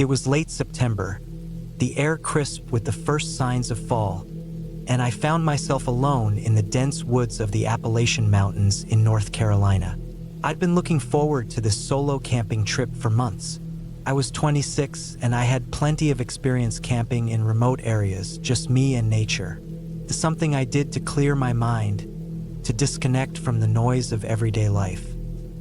It was late September, the air crisp with the first signs of fall, and I found myself alone in the dense woods of the Appalachian Mountains in North Carolina. I'd been looking forward to this solo camping trip for months. I was 26 and I had plenty of experience camping in remote areas, just me and nature. Something I did to clear my mind, to disconnect from the noise of everyday life.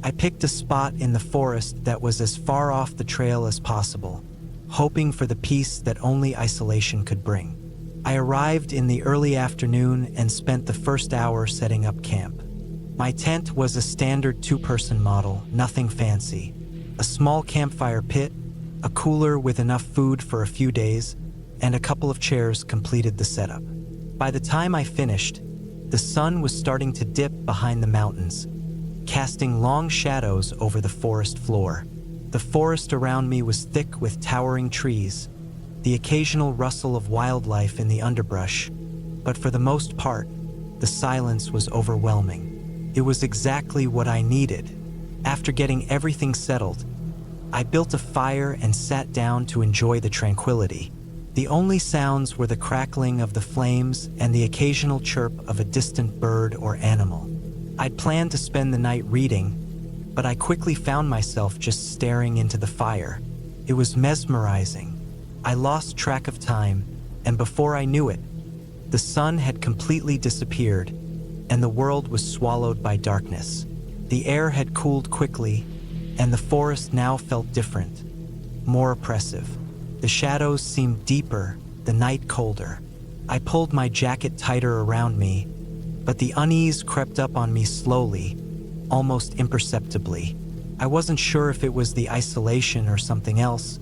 I picked a spot in the forest that was as far off the trail as possible, hoping for the peace that only isolation could bring. I arrived in the early afternoon and spent the first hour setting up camp. My tent was a standard two-person model, nothing fancy. A small campfire pit, a cooler with enough food for a few days, and a couple of chairs completed the setup. By the time I finished, the sun was starting to dip behind the mountains, casting long shadows over the forest floor. The forest around me was thick with towering trees, the occasional rustle of wildlife in the underbrush, but for the most part, the silence was overwhelming. It was exactly what I needed. After getting everything settled, I built a fire and sat down to enjoy the tranquility. The only sounds were the crackling of the flames and the occasional chirp of a distant bird or animal. I'd planned to spend the night reading, but I quickly found myself just staring into the fire. It was mesmerizing. I lost track of time, and before I knew it, the sun had completely disappeared, and the world was swallowed by darkness. The air had cooled quickly, and the forest now felt different, more oppressive. The shadows seemed deeper, the night colder. I pulled my jacket tighter around me, but the unease crept up on me slowly, almost imperceptibly. I wasn't sure if it was the isolation or something else,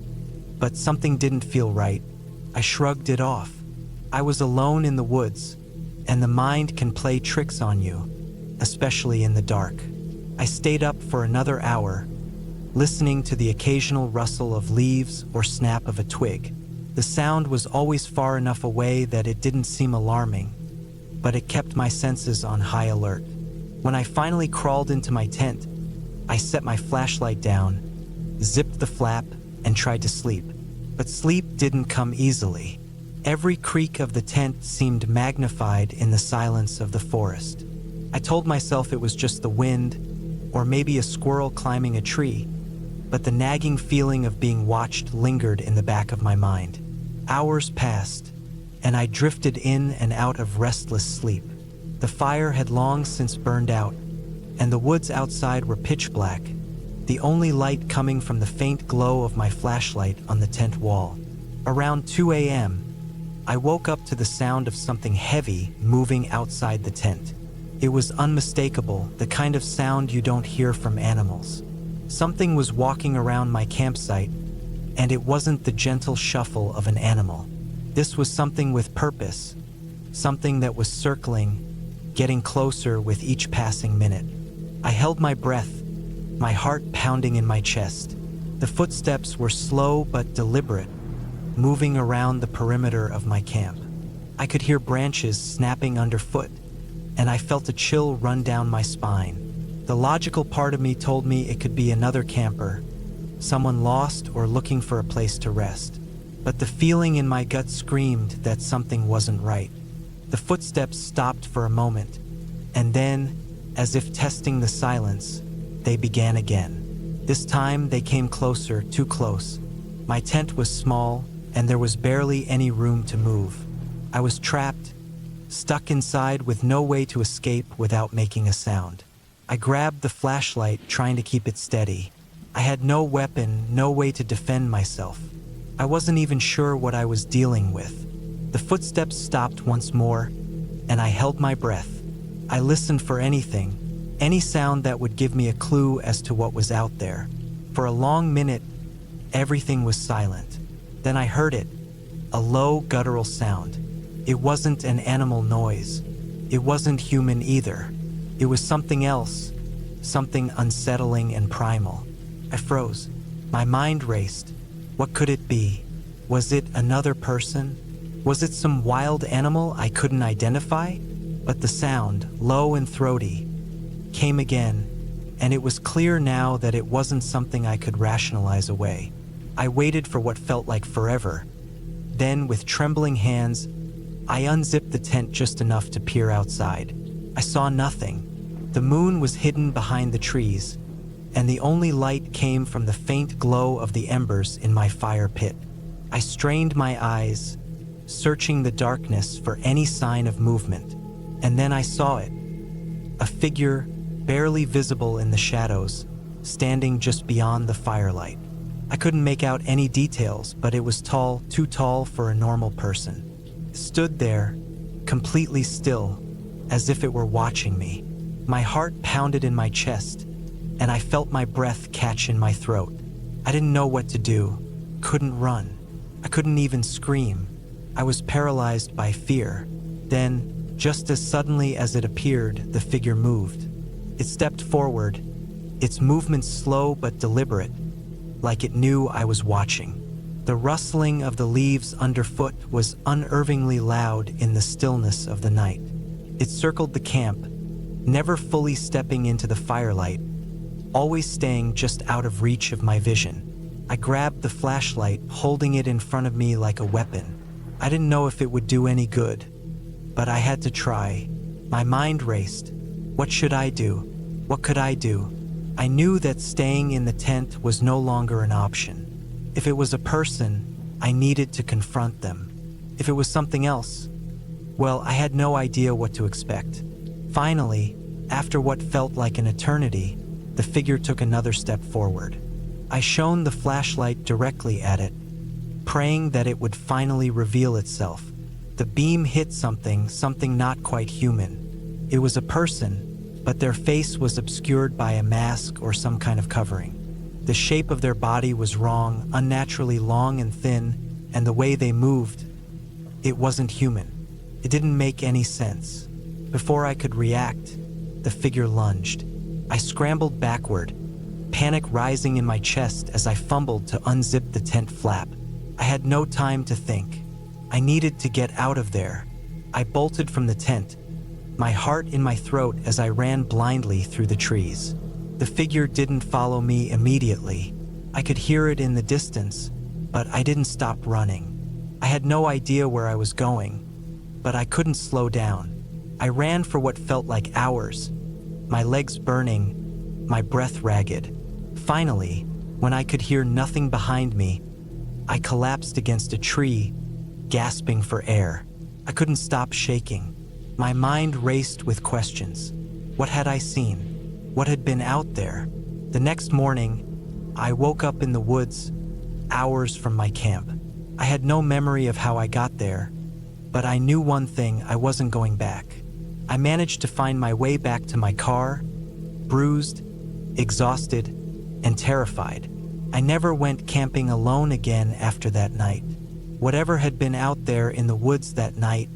but something didn't feel right. I shrugged it off. I was alone in the woods, and the mind can play tricks on you, especially in the dark. I stayed up for another hour, listening to the occasional rustle of leaves or snap of a twig. The sound was always far enough away that it didn't seem alarming, but it kept my senses on high alert. When I finally crawled into my tent, I set my flashlight down, zipped the flap, and tried to sleep. But sleep didn't come easily. Every creak of the tent seemed magnified in the silence of the forest. I told myself it was just the wind, or maybe a squirrel climbing a tree, but the nagging feeling of being watched lingered in the back of my mind. Hours passed, and I drifted in and out of restless sleep. The fire had long since burned out, and the woods outside were pitch black, the only light coming from the faint glow of my flashlight on the tent wall. Around 2 a.m., I woke up to the sound of something heavy moving outside the tent. It was unmistakable, the kind of sound you don't hear from animals. Something was walking around my campsite, and it wasn't the gentle shuffle of an animal. This was something with purpose, something that was circling, getting closer with each passing minute. I held my breath, my heart pounding in my chest. The footsteps were slow but deliberate, moving around the perimeter of my camp. I could hear branches snapping underfoot, and I felt a chill run down my spine. The logical part of me told me it could be another camper, someone lost or looking for a place to rest. But the feeling in my gut screamed that something wasn't right. The footsteps stopped for a moment, and then, as if testing the silence, they began again. This time they came closer, too close. My tent was small, and there was barely any room to move. I was trapped, stuck inside with no way to escape without making a sound. I grabbed the flashlight, trying to keep it steady. I had no weapon, no way to defend myself. I wasn't even sure what I was dealing with. The footsteps stopped once more, and I held my breath. I listened for anything, any sound that would give me a clue as to what was out there. For a long minute, everything was silent. Then I heard it, a low, guttural sound. It wasn't an animal noise. It wasn't human either. It was something else, something unsettling and primal. I froze. My mind raced. What could it be? Was it another person? Was it some wild animal I couldn't identify? But the sound, low and throaty, came again, and it was clear now that it wasn't something I could rationalize away. I waited for what felt like forever. Then, with trembling hands, I unzipped the tent just enough to peer outside. I saw nothing. The moon was hidden behind the trees, and the only light came from the faint glow of the embers in my fire pit. I strained my eyes, searching the darkness for any sign of movement, and then I saw it. A figure, barely visible in the shadows, standing just beyond the firelight. I couldn't make out any details, but it was tall, too tall for a normal person. It stood there, completely still, as if it were watching me. My heart pounded in my chest, and I felt my breath catch in my throat. I didn't know what to do, couldn't run. I couldn't even scream. I was paralyzed by fear. Then, just as suddenly as it appeared, the figure moved. It stepped forward, its movements slow but deliberate, like it knew I was watching. The rustling of the leaves underfoot was unnervingly loud in the stillness of the night. It circled the camp, never fully stepping into the firelight, always staying just out of reach of my vision. I grabbed the flashlight, holding it in front of me like a weapon. I didn't know if it would do any good, but I had to try. My mind raced. What should I do? What could I do? I knew that staying in the tent was no longer an option. If it was a person, I needed to confront them. If it was something else, well, I had no idea what to expect. Finally, after what felt like an eternity, the figure took another step forward. I shone the flashlight directly at it, praying that it would finally reveal itself. The beam hit something not quite human. It was a person, but their face was obscured by a mask or some kind of covering. The shape of their body was wrong, unnaturally long and thin, and the way they moved, it wasn't human. It didn't make any sense. Before I could react, the figure lunged. I scrambled backward, panic rising in my chest as I fumbled to unzip the tent flap. I had no time to think. I needed to get out of there. I bolted from the tent, my heart in my throat as I ran blindly through the trees. The figure didn't follow me immediately. I could hear it in the distance, but I didn't stop running. I had no idea where I was going, but I couldn't slow down. I ran for what felt like hours, my legs burning, my breath ragged. Finally, when I could hear nothing behind me, I collapsed against a tree, gasping for air. I couldn't stop shaking. My mind raced with questions. What had I seen? What had been out there? The next morning, I woke up in the woods, hours from my camp. I had no memory of how I got there, but I knew one thing: I wasn't going back. I managed to find my way back to my car, bruised, exhausted, and terrified. I never went camping alone again after that night. Whatever had been out there in the woods that night,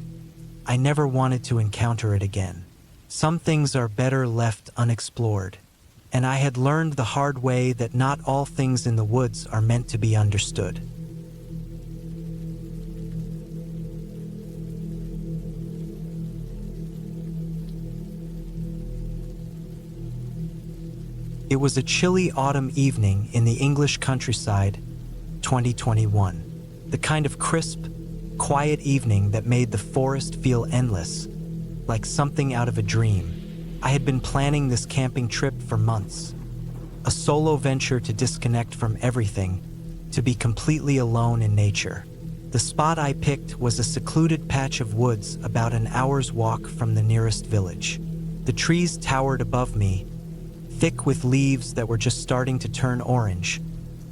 I never wanted to encounter it again. Some things are better left unexplored, and I had learned the hard way that not all things in the woods are meant to be understood. It was a chilly autumn evening in the English countryside, 2021. The kind of crisp, quiet evening that made the forest feel endless, like something out of a dream. I had been planning this camping trip for months. A solo venture to disconnect from everything, to be completely alone in nature. The spot I picked was a secluded patch of woods about an hour's walk from the nearest village. The trees towered above me, thick with leaves that were just starting to turn orange,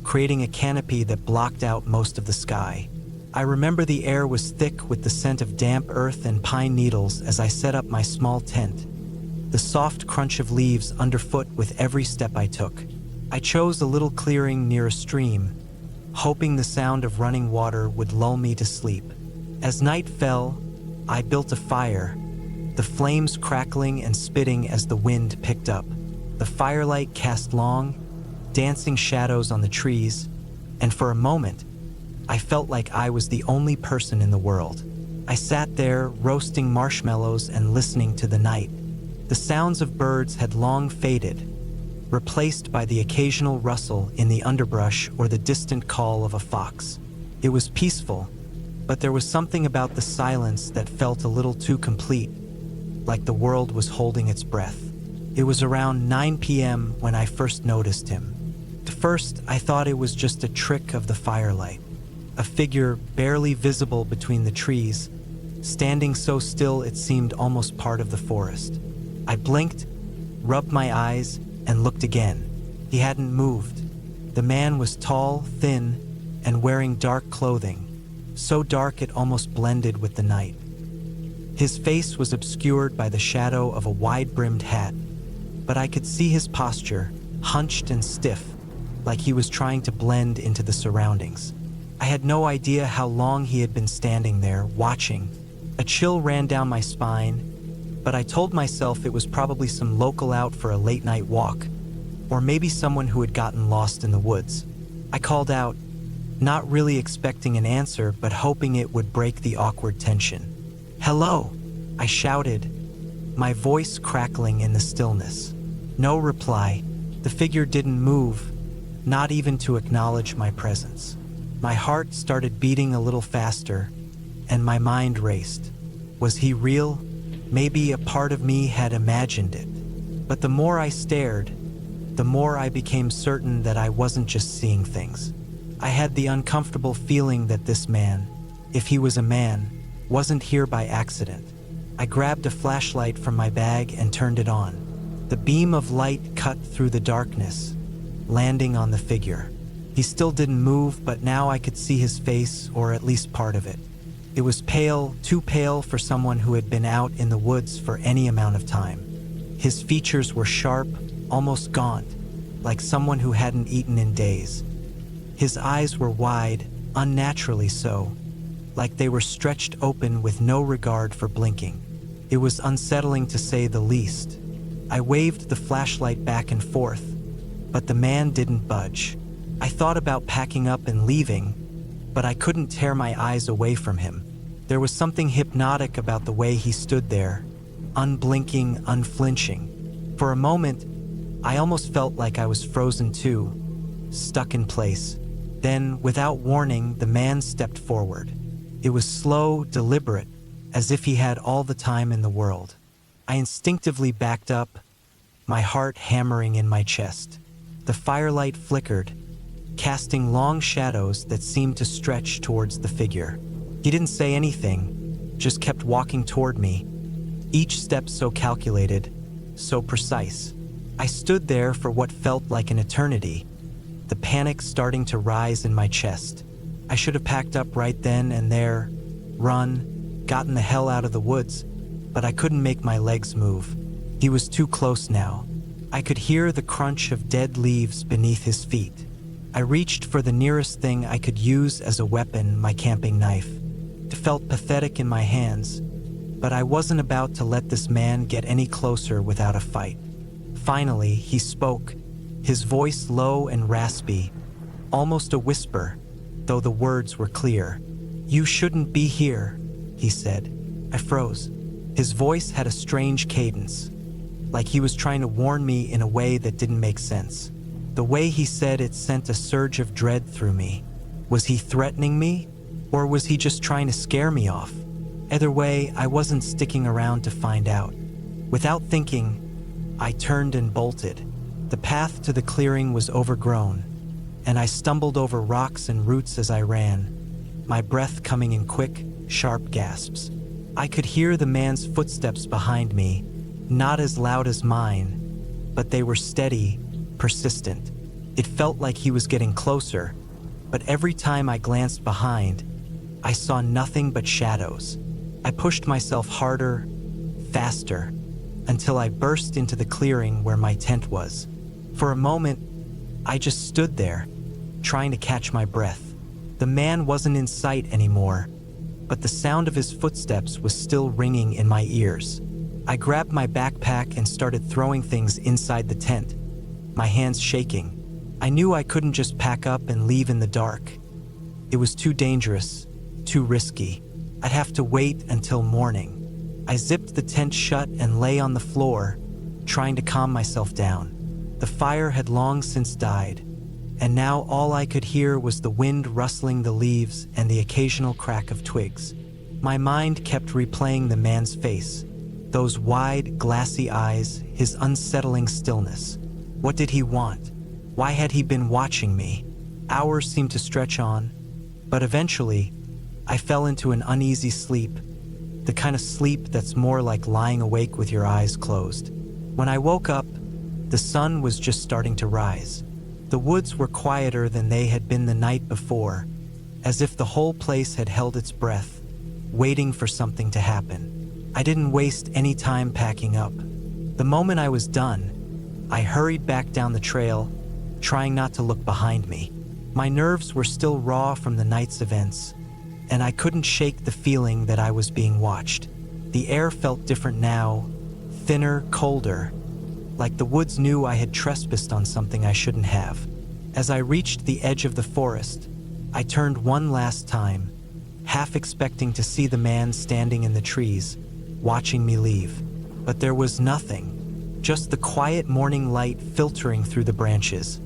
creating a canopy that blocked out most of the sky. I remember the air was thick with the scent of damp earth and pine needles as I set up my small tent, the soft crunch of leaves underfoot with every step I took. I chose a little clearing near a stream, hoping the sound of running water would lull me to sleep. As night fell, I built a fire, the flames crackling and spitting as the wind picked up. The firelight cast long, dancing shadows on the trees, and for a moment, I felt like I was the only person in the world. I sat there, roasting marshmallows and listening to the night. The sounds of birds had long faded, replaced by the occasional rustle in the underbrush or the distant call of a fox. It was peaceful, but there was something about the silence that felt a little too complete, like the world was holding its breath. It was around 9 p.m. when I first noticed him. At first, I thought it was just a trick of the firelight, a figure barely visible between the trees, standing so still it seemed almost part of the forest. I blinked, rubbed my eyes, and looked again. He hadn't moved. The man was tall, thin, and wearing dark clothing, so dark it almost blended with the night. His face was obscured by the shadow of a wide-brimmed hat, but I could see his posture, hunched and stiff, like he was trying to blend into the surroundings. I had no idea how long he had been standing there, watching. A chill ran down my spine, but I told myself it was probably some local out for a late-night walk, or maybe someone who had gotten lost in the woods. I called out, not really expecting an answer, but hoping it would break the awkward tension. "Hello," I shouted, my voice crackling in the stillness. No reply. The figure didn't move, not even to acknowledge my presence. My heart started beating a little faster, and my mind raced. Was he real? Maybe a part of me had imagined it. But the more I stared, the more I became certain that I wasn't just seeing things. I had the uncomfortable feeling that this man, if he was a man, wasn't here by accident. I grabbed a flashlight from my bag and turned it on. The beam of light cut through the darkness, landing on the figure. He still didn't move, but now I could see his face, or at least part of it. It was pale, too pale for someone who had been out in the woods for any amount of time. His features were sharp, almost gaunt, like someone who hadn't eaten in days. His eyes were wide, unnaturally so, like they were stretched open with no regard for blinking. It was unsettling to say the least. I waved the flashlight back and forth, but the man didn't budge. I thought about packing up and leaving, but I couldn't tear my eyes away from him. There was something hypnotic about the way he stood there, unblinking, unflinching. For a moment, I almost felt like I was frozen too, stuck in place. Then, without warning, the man stepped forward. It was slow, deliberate, as if he had all the time in the world. I instinctively backed up, my heart hammering in my chest. The firelight flickered, casting long shadows that seemed to stretch towards the figure. He didn't say anything, just kept walking toward me, each step so calculated, so precise. I stood there for what felt like an eternity, the panic starting to rise in my chest. I should have packed up right then and there, run, gotten the hell out of the woods, but I couldn't make my legs move. He was too close now. I could hear the crunch of dead leaves beneath his feet. I reached for the nearest thing I could use as a weapon, my camping knife. It felt pathetic in my hands, but I wasn't about to let this man get any closer without a fight. Finally, he spoke, his voice low and raspy, almost a whisper, though the words were clear. "You shouldn't be here," he said. I froze. His voice had a strange cadence, like he was trying to warn me in a way that didn't make sense. The way he said it sent a surge of dread through me. Was he threatening me, or was he just trying to scare me off? Either way, I wasn't sticking around to find out. Without thinking, I turned and bolted. The path to the clearing was overgrown, and I stumbled over rocks and roots as I ran, my breath coming in quick, sharp gasps. I could hear the man's footsteps behind me, not as loud as mine, but they were steady, persistent. It felt like he was getting closer, but every time I glanced behind, I saw nothing but shadows. I pushed myself harder, faster, until I burst into the clearing where my tent was. For a moment, I just stood there, trying to catch my breath. The man wasn't in sight anymore, but the sound of his footsteps was still ringing in my ears. I grabbed my backpack and started throwing things inside the tent, my hands shaking. I knew I couldn't just pack up and leave in the dark. It was too dangerous, too risky. I'd have to wait until morning. I zipped the tent shut and lay on the floor, trying to calm myself down. The fire had long since died, and now all I could hear was the wind rustling the leaves and the occasional crack of twigs. My mind kept replaying the man's face, those wide, glassy eyes, his unsettling stillness. What did he want? Why had he been watching me? Hours seemed to stretch on, but eventually, I fell into an uneasy sleep, the kind of sleep that's more like lying awake with your eyes closed. When I woke up, the sun was just starting to rise. The woods were quieter than they had been the night before, as if the whole place had held its breath, waiting for something to happen. I didn't waste any time packing up. The moment I was done, I hurried back down the trail, trying not to look behind me. My nerves were still raw from the night's events, and I couldn't shake the feeling that I was being watched. The air felt different now, thinner, colder, like the woods knew I had trespassed on something I shouldn't have. As I reached the edge of the forest, I turned one last time, half expecting to see the man standing in the trees, watching me leave. But there was nothing, just the quiet morning light filtering through the branches,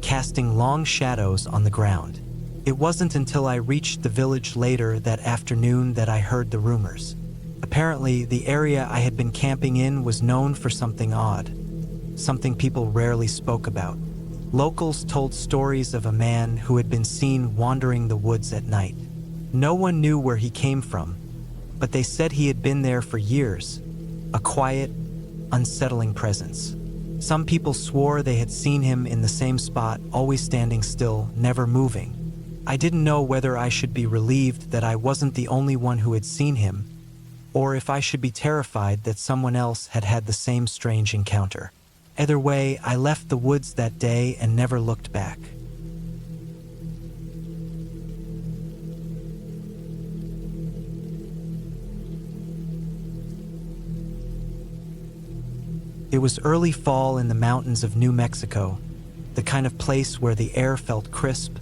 casting long shadows on the ground. It wasn't until I reached the village later that afternoon that I heard the rumors. Apparently, the area I had been camping in was known for something odd, something people rarely spoke about. Locals told stories of a man who had been seen wandering the woods at night. No one knew where he came from, but they said he had been there for years, a quiet, unsettling presence. Some people swore they had seen him in the same spot, always standing still, never moving. I didn't know whether I should be relieved that I wasn't the only one who had seen him, or if I should be terrified that someone else had had the same strange encounter. Either way, I left the woods that day and never looked back. It was early fall in the mountains of New Mexico, the kind of place where the air felt crisp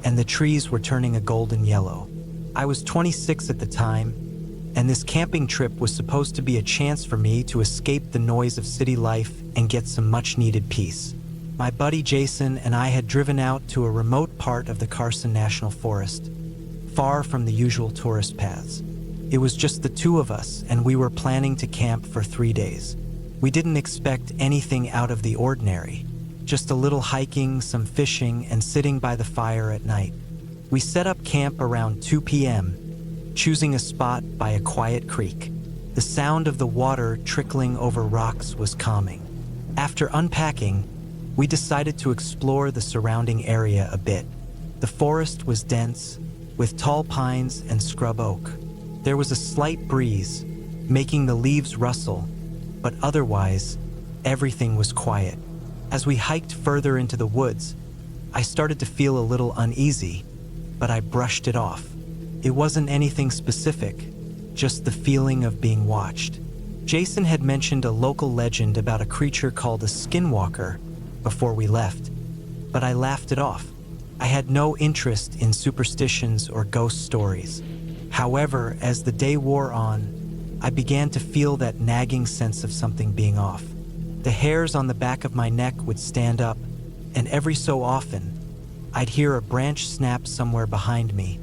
and the trees were turning a golden yellow. I was 26 at the time, and this camping trip was supposed to be a chance for me to escape the noise of city life and get some much-needed peace. My buddy Jason and I had driven out to a remote part of the Carson National Forest, far from the usual tourist paths. It was just the two of us, and we were planning to camp for 3 days. We didn't expect anything out of the ordinary, just a little hiking, some fishing, and sitting by the fire at night. We set up camp around 2 p.m., choosing a spot by a quiet creek. The sound of the water trickling over rocks was calming. After unpacking, we decided to explore the surrounding area a bit. The forest was dense, with tall pines and scrub oak. There was a slight breeze, making the leaves rustle, but otherwise, everything was quiet. As we hiked further into the woods, I started to feel a little uneasy, but I brushed it off. It wasn't anything specific, just the feeling of being watched. Jason had mentioned a local legend about a creature called a Skinwalker before we left, but I laughed it off. I had no interest in superstitions or ghost stories. However, as the day wore on, I began to feel that nagging sense of something being off. The hairs on the back of my neck would stand up, and every so often, I'd hear a branch snap somewhere behind me,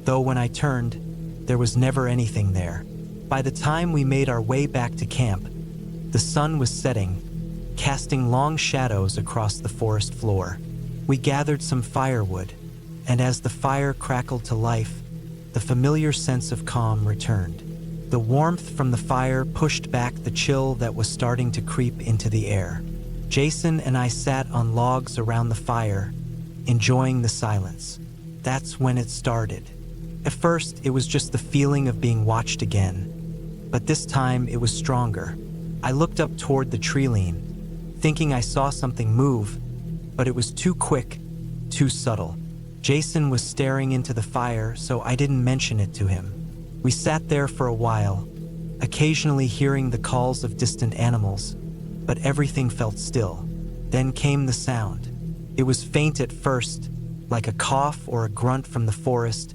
though when I turned, there was never anything there. By the time we made our way back to camp, the sun was setting, casting long shadows across the forest floor. We gathered some firewood, and as the fire crackled to life, the familiar sense of calm returned. The warmth from the fire pushed back the chill that was starting to creep into the air. Jason and I sat on logs around the fire, enjoying the silence. That's when it started. At first, it was just the feeling of being watched again, but this time it was stronger. I looked up toward the tree line, thinking I saw something move, but it was too quick, too subtle. Jason was staring into the fire, so I didn't mention it to him. We sat there for a while, occasionally hearing the calls of distant animals, but everything felt still. Then came the sound. It was faint at first, like a cough or a grunt from the forest,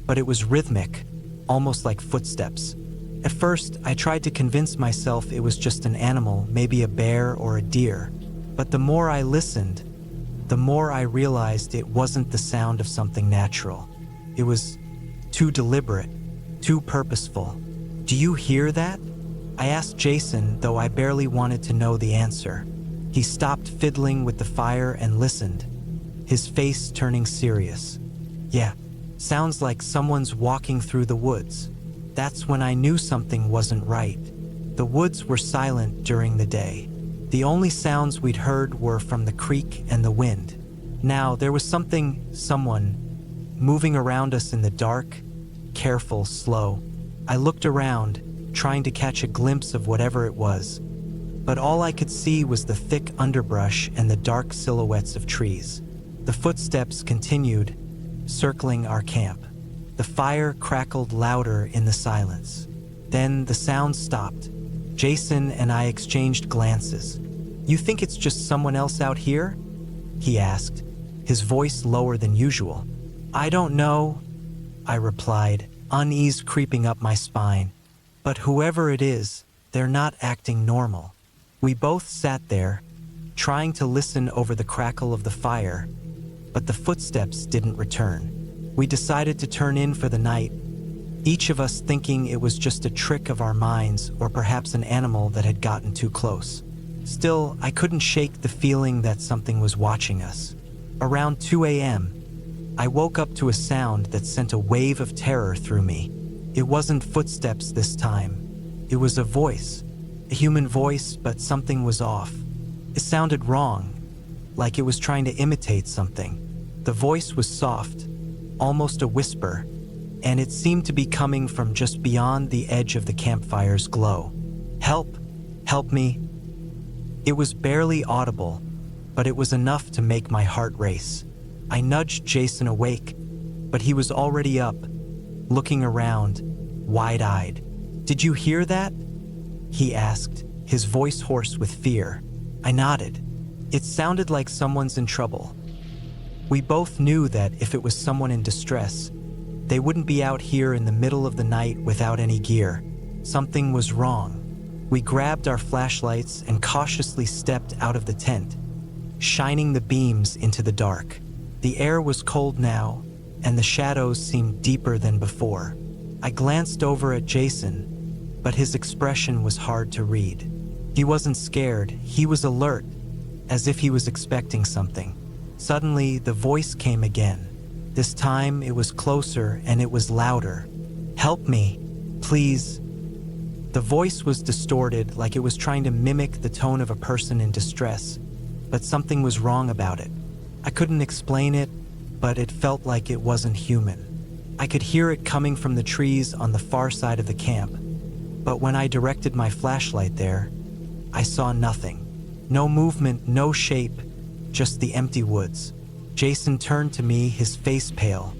but it was rhythmic, almost like footsteps. At first, I tried to convince myself it was just an animal, maybe a bear or a deer, But the more I listened, the more I realized it wasn't the sound of something natural. It was too deliberate, too purposeful. "Do you hear that?" I asked Jason, though I barely wanted to know the answer. He stopped fiddling with the fire and listened, his face turning serious. "Yeah, sounds like someone's walking through the woods." That's when I knew something wasn't right. The woods were silent during the day. The only sounds we'd heard were from the creek and the wind. Now there was someone, moving around us in the dark, careful, slow. I looked around, trying to catch a glimpse of whatever it was, but all I could see was the thick underbrush and the dark silhouettes of trees. The footsteps continued, circling our camp. The fire crackled louder in the silence. Then the sound stopped. Jason and I exchanged glances. "You think it's just someone else out here?" he asked, his voice lower than usual. "I don't know," I replied, unease creeping up my spine. "But whoever it is, they're not acting normal." We both sat there, trying to listen over the crackle of the fire, but the footsteps didn't return. We decided to turn in for the night, each of us thinking it was just a trick of our minds or perhaps an animal that had gotten too close. Still, I couldn't shake the feeling that something was watching us. Around 2 a.m., I woke up to a sound that sent a wave of terror through me. It wasn't footsteps this time. It was a voice, a human voice, but something was off. It sounded wrong, like it was trying to imitate something. The voice was soft, almost a whisper, and it seemed to be coming from just beyond the edge of the campfire's glow. "Help! Help me!" It was barely audible, but it was enough to make my heart race. I nudged Jason awake, but he was already up, looking around, wide-eyed. "Did you hear that?" he asked, his voice hoarse with fear. I nodded. It sounded like someone's in trouble. We both knew that if it was someone in distress, they wouldn't be out here in the middle of the night without any gear. Something was wrong. We grabbed our flashlights and cautiously stepped out of the tent, shining the beams into the dark. The air was cold now, and the shadows seemed deeper than before. I glanced over at Jason, but his expression was hard to read. He wasn't scared, he was alert, as if he was expecting something. Suddenly, the voice came again. This time, it was closer and it was louder. "Help me, please." The voice was distorted, like it was trying to mimic the tone of a person in distress, but something was wrong about it. I couldn't explain it, but it felt like it wasn't human. I could hear it coming from the trees on the far side of the camp, but when I directed my flashlight there, I saw nothing. No movement, no shape, just the empty woods. Jason turned to me, his face pale.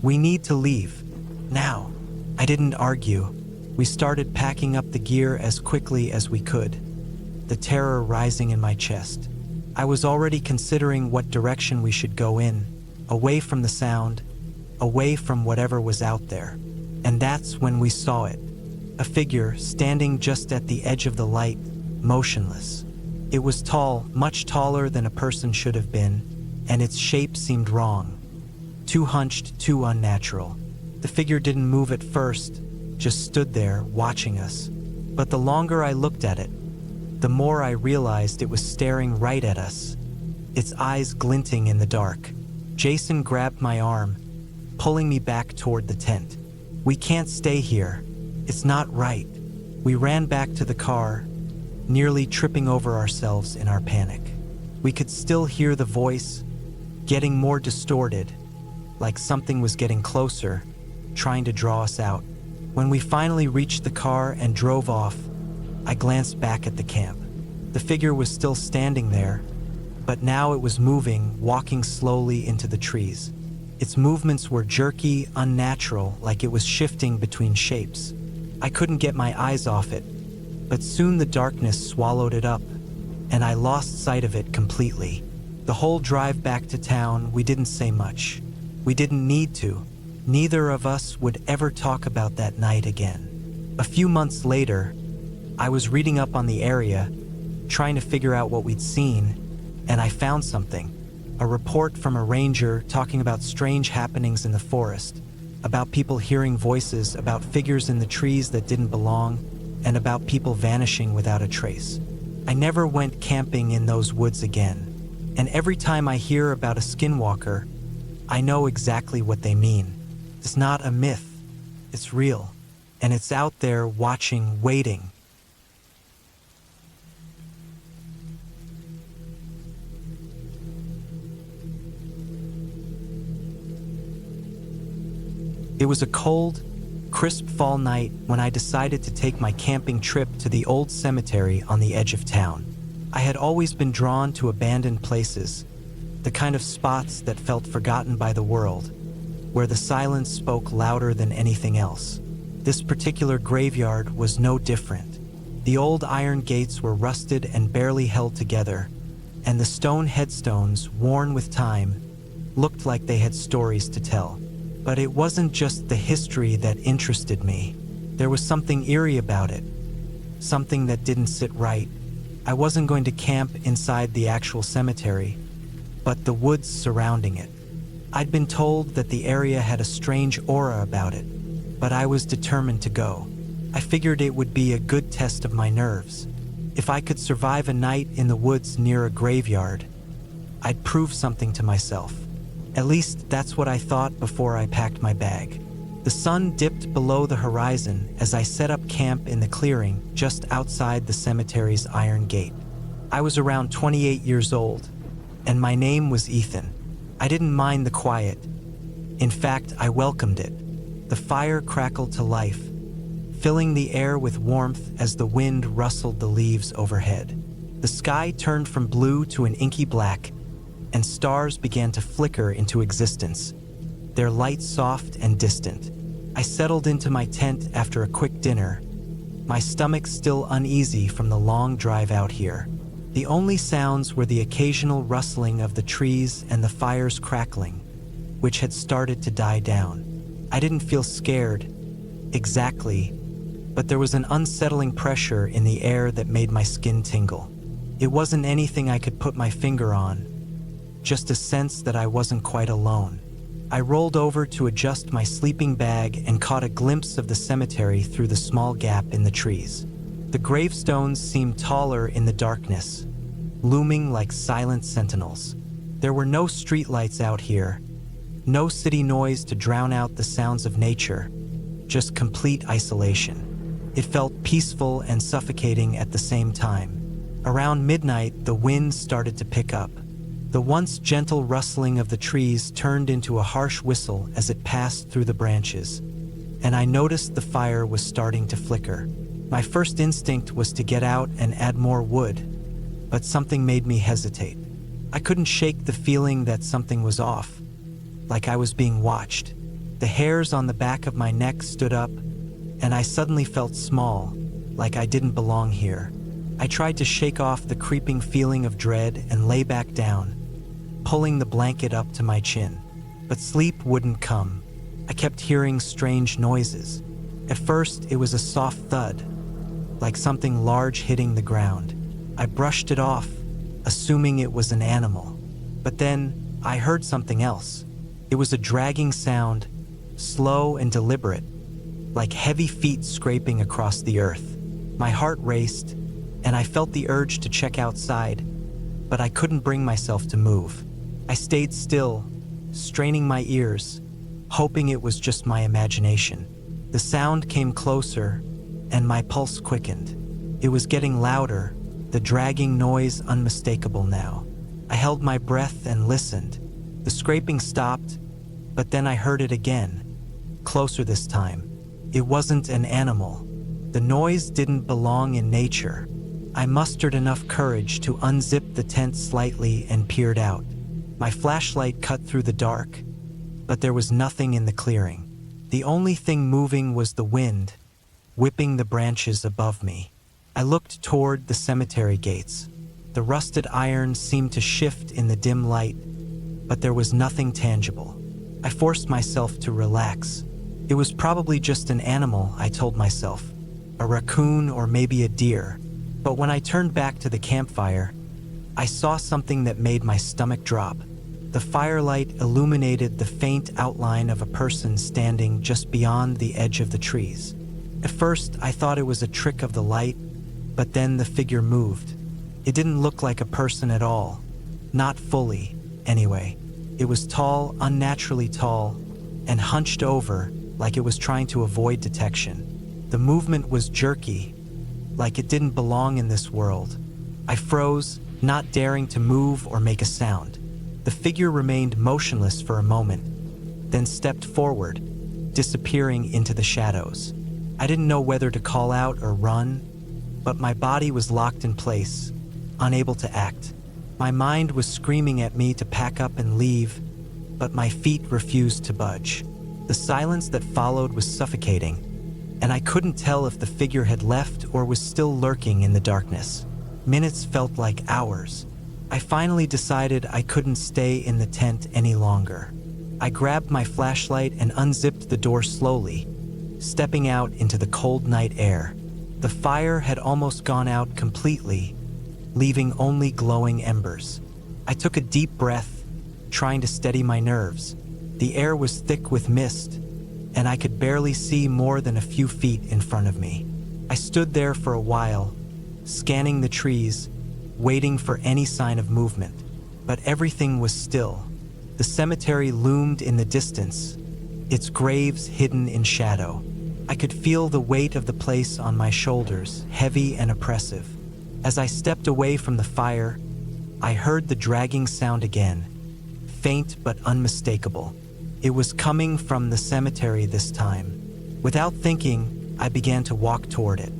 "We need to leave. Now." I didn't argue. We started packing up the gear as quickly as we could, the terror rising in my chest. I was already considering what direction we should go in, away from the sound, away from whatever was out there. And that's when we saw it. A figure standing just at the edge of the light, motionless. It was tall, much taller than a person should have been, and its shape seemed wrong. Too hunched, too unnatural. The figure didn't move at first, just stood there, watching us. But the longer I looked at it, the more I realized it was staring right at us, its eyes glinting in the dark. Jason grabbed my arm, pulling me back toward the tent. "We can't stay here. It's not right." We ran back to the car, nearly tripping over ourselves in our panic. We could still hear the voice, getting more distorted, like something was getting closer, trying to draw us out. When we finally reached the car and drove off, I glanced back at the camp. The figure was still standing there, but now it was moving, walking slowly into the trees. Its movements were jerky, unnatural, like it was shifting between shapes. I couldn't get my eyes off it, but soon the darkness swallowed it up, and I lost sight of it completely. The whole drive back to town, we didn't say much. We didn't need to. Neither of us would ever talk about that night again. A few months later, I was reading up on the area, trying to figure out what we'd seen, and I found something. A report from a ranger talking about strange happenings in the forest, about people hearing voices, about figures in the trees that didn't belong, and about people vanishing without a trace. I never went camping in those woods again, and every time I hear about a skinwalker, I know exactly what they mean. It's not a myth, it's real, and it's out there watching, waiting. It was a cold, crisp fall night when I decided to take my camping trip to the old cemetery on the edge of town. I had always been drawn to abandoned places, the kind of spots that felt forgotten by the world, where the silence spoke louder than anything else. This particular graveyard was no different. The old iron gates were rusted and barely held together, and the stone headstones, worn with time, looked like they had stories to tell. But it wasn't just the history that interested me. There was something eerie about it, something that didn't sit right. I wasn't going to camp inside the actual cemetery, but the woods surrounding it. I'd been told that the area had a strange aura about it, but I was determined to go. I figured it would be a good test of my nerves. If I could survive a night in the woods near a graveyard, I'd prove something to myself. At least that's what I thought before I packed my bag. The sun dipped below the horizon as I set up camp in the clearing just outside the cemetery's iron gate. I was around 28 years old, and my name was Ethan. I didn't mind the quiet. In fact, I welcomed it. The fire crackled to life, filling the air with warmth as the wind rustled the leaves overhead. The sky turned from blue to an inky black, and stars began to flicker into existence, their light soft and distant. I settled into my tent after a quick dinner, my stomach still uneasy from the long drive out here. The only sounds were the occasional rustling of the trees and the fire's crackling, which had started to die down. I didn't feel scared, exactly, but there was an unsettling pressure in the air that made my skin tingle. It wasn't anything I could put my finger on, just a sense that I wasn't quite alone. I rolled over to adjust my sleeping bag and caught a glimpse of the cemetery through the small gap in the trees. The gravestones seemed taller in the darkness, looming like silent sentinels. There were no streetlights out here, no city noise to drown out the sounds of nature, just complete isolation. It felt peaceful and suffocating at the same time. Around midnight, the wind started to pick up. The once gentle rustling of the trees turned into a harsh whistle as it passed through the branches, and I noticed the fire was starting to flicker. My first instinct was to get out and add more wood, but something made me hesitate. I couldn't shake the feeling that something was off, like I was being watched. The hairs on the back of my neck stood up, and I suddenly felt small, like I didn't belong here. I tried to shake off the creeping feeling of dread and lay back down, pulling the blanket up to my chin. But sleep wouldn't come. I kept hearing strange noises. At first, it was a soft thud, like something large hitting the ground. I brushed it off, assuming it was an animal. But then, I heard something else. It was a dragging sound, slow and deliberate, like heavy feet scraping across the earth. My heart raced, and I felt the urge to check outside, but I couldn't bring myself to move. I stayed still, straining my ears, hoping it was just my imagination. The sound came closer, and my pulse quickened. It was getting louder, the dragging noise unmistakable now. I held my breath and listened. The scraping stopped, but then I heard it again, closer this time. It wasn't an animal. The noise didn't belong in nature. I mustered enough courage to unzip the tent slightly and peered out. My flashlight cut through the dark, but there was nothing in the clearing. The only thing moving was the wind, whipping the branches above me. I looked toward the cemetery gates. The rusted iron seemed to shift in the dim light, but there was nothing tangible. I forced myself to relax. It was probably just an animal, I told myself, a raccoon or maybe a deer. But when I turned back to the campfire, I saw something that made my stomach drop. The firelight illuminated the faint outline of a person standing just beyond the edge of the trees. At first, I thought it was a trick of the light, but then the figure moved. It didn't look like a person at all. Not fully, anyway. It was tall, unnaturally tall, and hunched over like it was trying to avoid detection. The movement was jerky, like it didn't belong in this world. I froze, not daring to move or make a sound. The figure remained motionless for a moment, then stepped forward, disappearing into the shadows. I didn't know whether to call out or run, but my body was locked in place, unable to act. My mind was screaming at me to pack up and leave, but my feet refused to budge. The silence that followed was suffocating, and I couldn't tell if the figure had left or was still lurking in the darkness. Minutes felt like hours. I finally decided I couldn't stay in the tent any longer. I grabbed my flashlight and unzipped the door slowly, stepping out into the cold night air. The fire had almost gone out completely, leaving only glowing embers. I took a deep breath, trying to steady my nerves. The air was thick with mist, and I could barely see more than a few feet in front of me. I stood there for a while, scanning the trees, waiting for any sign of movement. But everything was still. The cemetery loomed in the distance, its graves hidden in shadow. I could feel the weight of the place on my shoulders, heavy and oppressive. As I stepped away from the fire, I heard the dragging sound again, faint but unmistakable. It was coming from the cemetery this time. Without thinking, I began to walk toward it.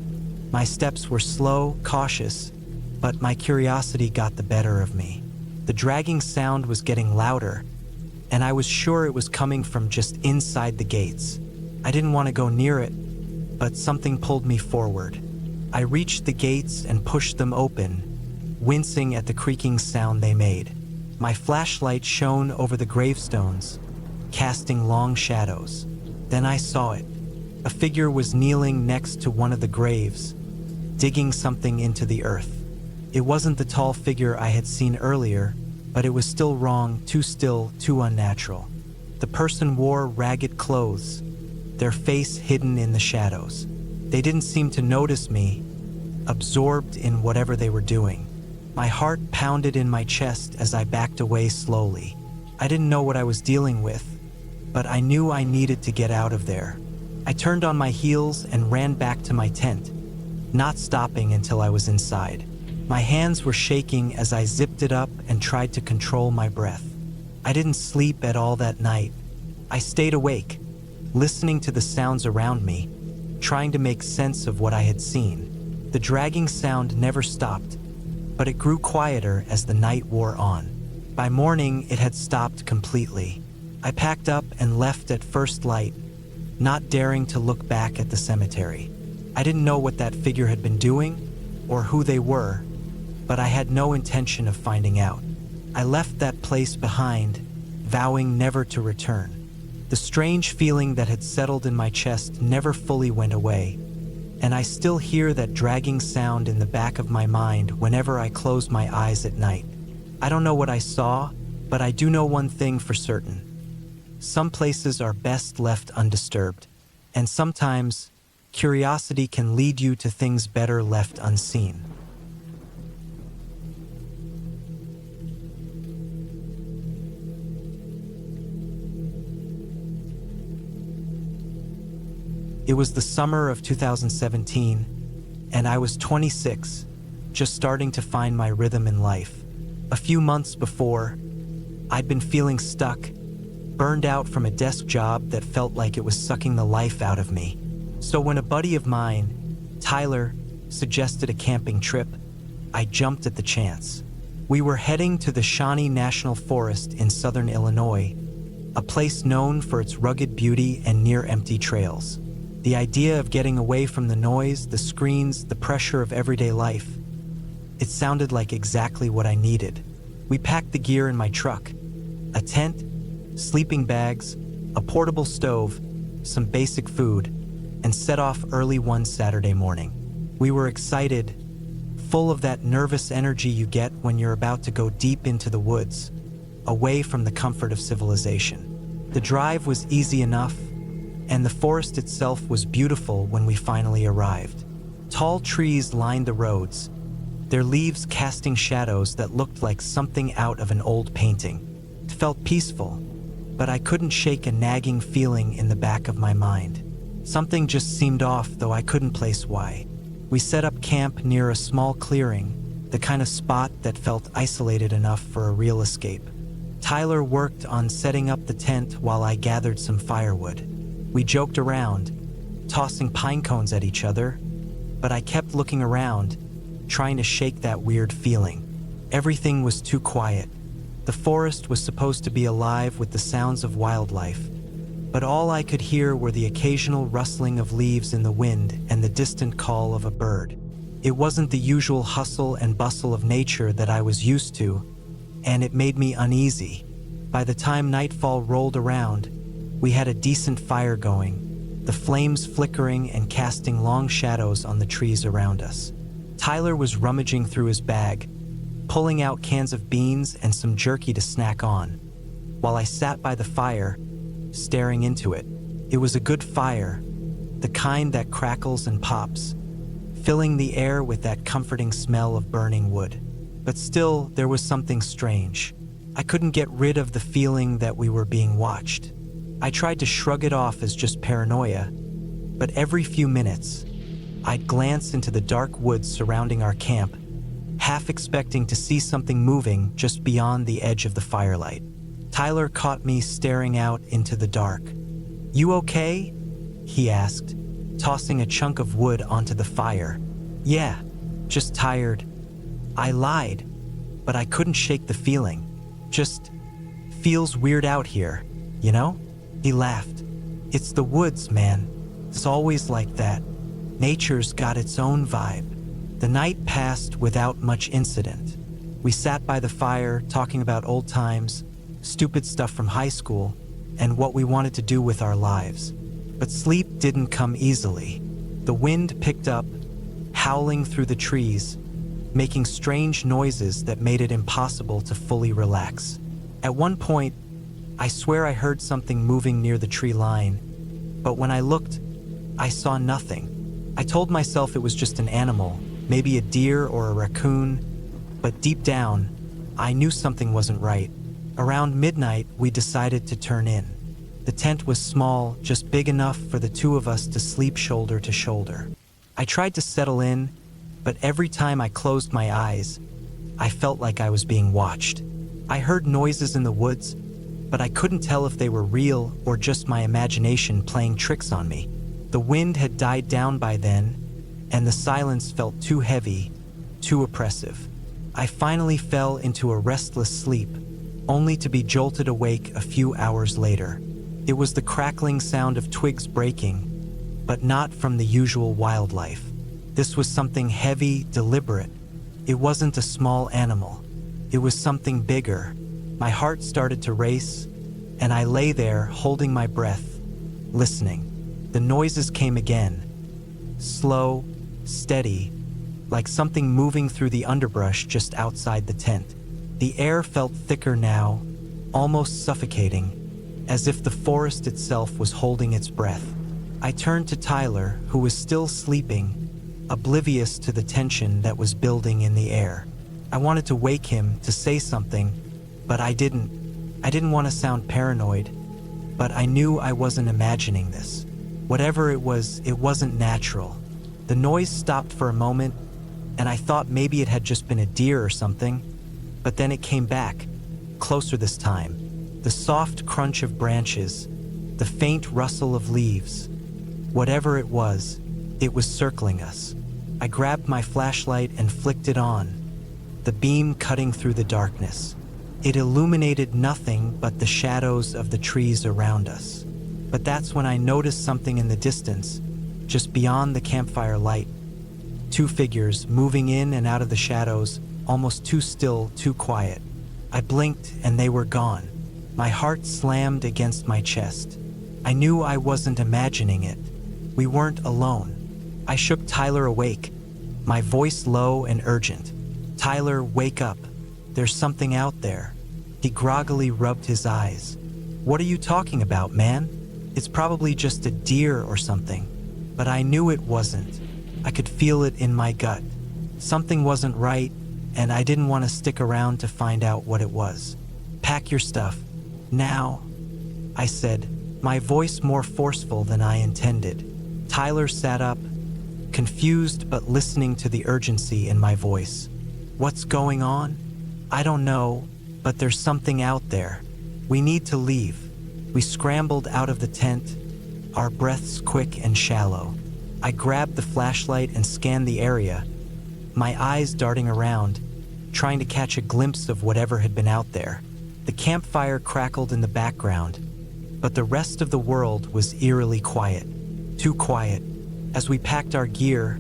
My steps were slow, cautious, but my curiosity got the better of me. The dragging sound was getting louder, and I was sure it was coming from just inside the gates. I didn't want to go near it, but something pulled me forward. I reached the gates and pushed them open, wincing at the creaking sound they made. My flashlight shone over the gravestones, casting long shadows. Then I saw it. A figure was kneeling next to one of the graves, digging something into the earth. It wasn't the tall figure I had seen earlier, but it was still wrong, too still, too unnatural. The person wore ragged clothes, their face hidden in the shadows. They didn't seem to notice me, absorbed in whatever they were doing. My heart pounded in my chest as I backed away slowly. I didn't know what I was dealing with, but I knew I needed to get out of there. I turned on my heels and ran back to my tent, not stopping until I was inside. My hands were shaking as I zipped it up and tried to control my breath. I didn't sleep at all that night. I stayed awake, listening to the sounds around me, trying to make sense of what I had seen. The dragging sound never stopped, but it grew quieter as the night wore on. By morning, it had stopped completely. I packed up and left at first light, not daring to look back at the cemetery. I didn't know what that figure had been doing or who they were, but I had no intention of finding out. I left that place behind, vowing never to return. The strange feeling that had settled in my chest never fully went away, and I still hear that dragging sound in the back of my mind whenever I close my eyes at night. I don't know what I saw, but I do know one thing for certain. Some places are best left undisturbed, and sometimes curiosity can lead you to things better left unseen. It was the summer of 2017, and I was 26, just starting to find my rhythm in life. A few months before, I'd been feeling stuck, burned out from a desk job that felt like it was sucking the life out of me. So when a buddy of mine, Tyler, suggested a camping trip, I jumped at the chance. We were heading to the Shawnee National Forest in southern Illinois, a place known for its rugged beauty and near-empty trails. The idea of getting away from the noise, the screens, the pressure of everyday life, it sounded like exactly what I needed. We packed the gear in my truck: a tent, sleeping bags, a portable stove, some basic food, and set off early one Saturday morning. We were excited, full of that nervous energy you get when you're about to go deep into the woods, away from the comfort of civilization. The drive was easy enough, and the forest itself was beautiful when we finally arrived. Tall trees lined the roads, their leaves casting shadows that looked like something out of an old painting. It felt peaceful, but I couldn't shake a nagging feeling in the back of my mind. Something just seemed off, though I couldn't place why. We set up camp near a small clearing, the kind of spot that felt isolated enough for a real escape. Tyler worked on setting up the tent while I gathered some firewood. We joked around, tossing pine cones at each other, but I kept looking around, trying to shake that weird feeling. Everything was too quiet. The forest was supposed to be alive with the sounds of wildlife, but all I could hear were the occasional rustling of leaves in the wind and the distant call of a bird. It wasn't the usual hustle and bustle of nature that I was used to, and it made me uneasy. By the time nightfall rolled around, we had a decent fire going, the flames flickering and casting long shadows on the trees around us. Tyler was rummaging through his bag, pulling out cans of beans and some jerky to snack on, while I sat by the fire, staring into it. It was a good fire, the kind that crackles and pops, filling the air with that comforting smell of burning wood. But still, there was something strange. I couldn't get rid of the feeling that we were being watched. I tried to shrug it off as just paranoia, but every few minutes, I'd glance into the dark woods surrounding our camp, half expecting to see something moving just beyond the edge of the firelight. Tyler caught me staring out into the dark. "You okay?" he asked, tossing a chunk of wood onto the fire. "Yeah, just tired." I lied, but I couldn't shake the feeling. "Just feels weird out here, you know?" He laughed. "It's the woods, man. It's always like that. Nature's got its own vibe." The night passed without much incident. We sat by the fire, talking about old times, stupid stuff from high school, and what we wanted to do with our lives. But sleep didn't come easily. The wind picked up, howling through the trees, making strange noises that made it impossible to fully relax. At one point, I swear I heard something moving near the tree line, but when I looked, I saw nothing. I told myself it was just an animal, maybe a deer or a raccoon, but deep down, I knew something wasn't right. Around midnight, we decided to turn in. The tent was small, just big enough for the two of us to sleep shoulder to shoulder. I tried to settle in, but every time I closed my eyes, I felt like I was being watched. I heard noises in the woods, but I couldn't tell if they were real or just my imagination playing tricks on me. The wind had died down by then, and the silence felt too heavy, too oppressive. I finally fell into a restless sleep, only to be jolted awake a few hours later. It was the crackling sound of twigs breaking, but not from the usual wildlife. This was something heavy, deliberate. It wasn't a small animal. It was something bigger. My heart started to race, and I lay there holding my breath, listening. The noises came again, slow, steady, like something moving through the underbrush just outside the tent. The air felt thicker now, almost suffocating, as if the forest itself was holding its breath. I turned to Tyler, who was still sleeping, oblivious to the tension that was building in the air. I wanted to wake him, to say something, but I didn't. I didn't want to sound paranoid, but I knew I wasn't imagining this. Whatever it wasn't natural. The noise stopped for a moment, and I thought maybe it had just been a deer or something, but then it came back, closer this time. The soft crunch of branches, the faint rustle of leaves. Whatever it was circling us. I grabbed my flashlight and flicked it on, the beam cutting through the darkness. It illuminated nothing but the shadows of the trees around us. But that's when I noticed something in the distance, just beyond the campfire light. Two figures moving in and out of the shadows, almost too still, too quiet. I blinked and they were gone. My heart slammed against my chest. I knew I wasn't imagining it. We weren't alone. I shook Tyler awake, my voice low and urgent. "Tyler, wake up. There's something out there." He groggily rubbed his eyes. "What are you talking about, man? It's probably just a deer or something." But I knew it wasn't. I could feel it in my gut. Something wasn't right, and I didn't want to stick around to find out what it was. "Pack your stuff. Now," I said, my voice more forceful than I intended. Tyler sat up, confused but listening to the urgency in my voice. "What's going on?" "I don't know, but there's something out there. We need to leave." We scrambled out of the tent, our breaths quick and shallow. I grabbed the flashlight and scanned the area, my eyes darting around, trying to catch a glimpse of whatever had been out there. The campfire crackled in the background, but the rest of the world was eerily quiet. Too quiet. As we packed our gear,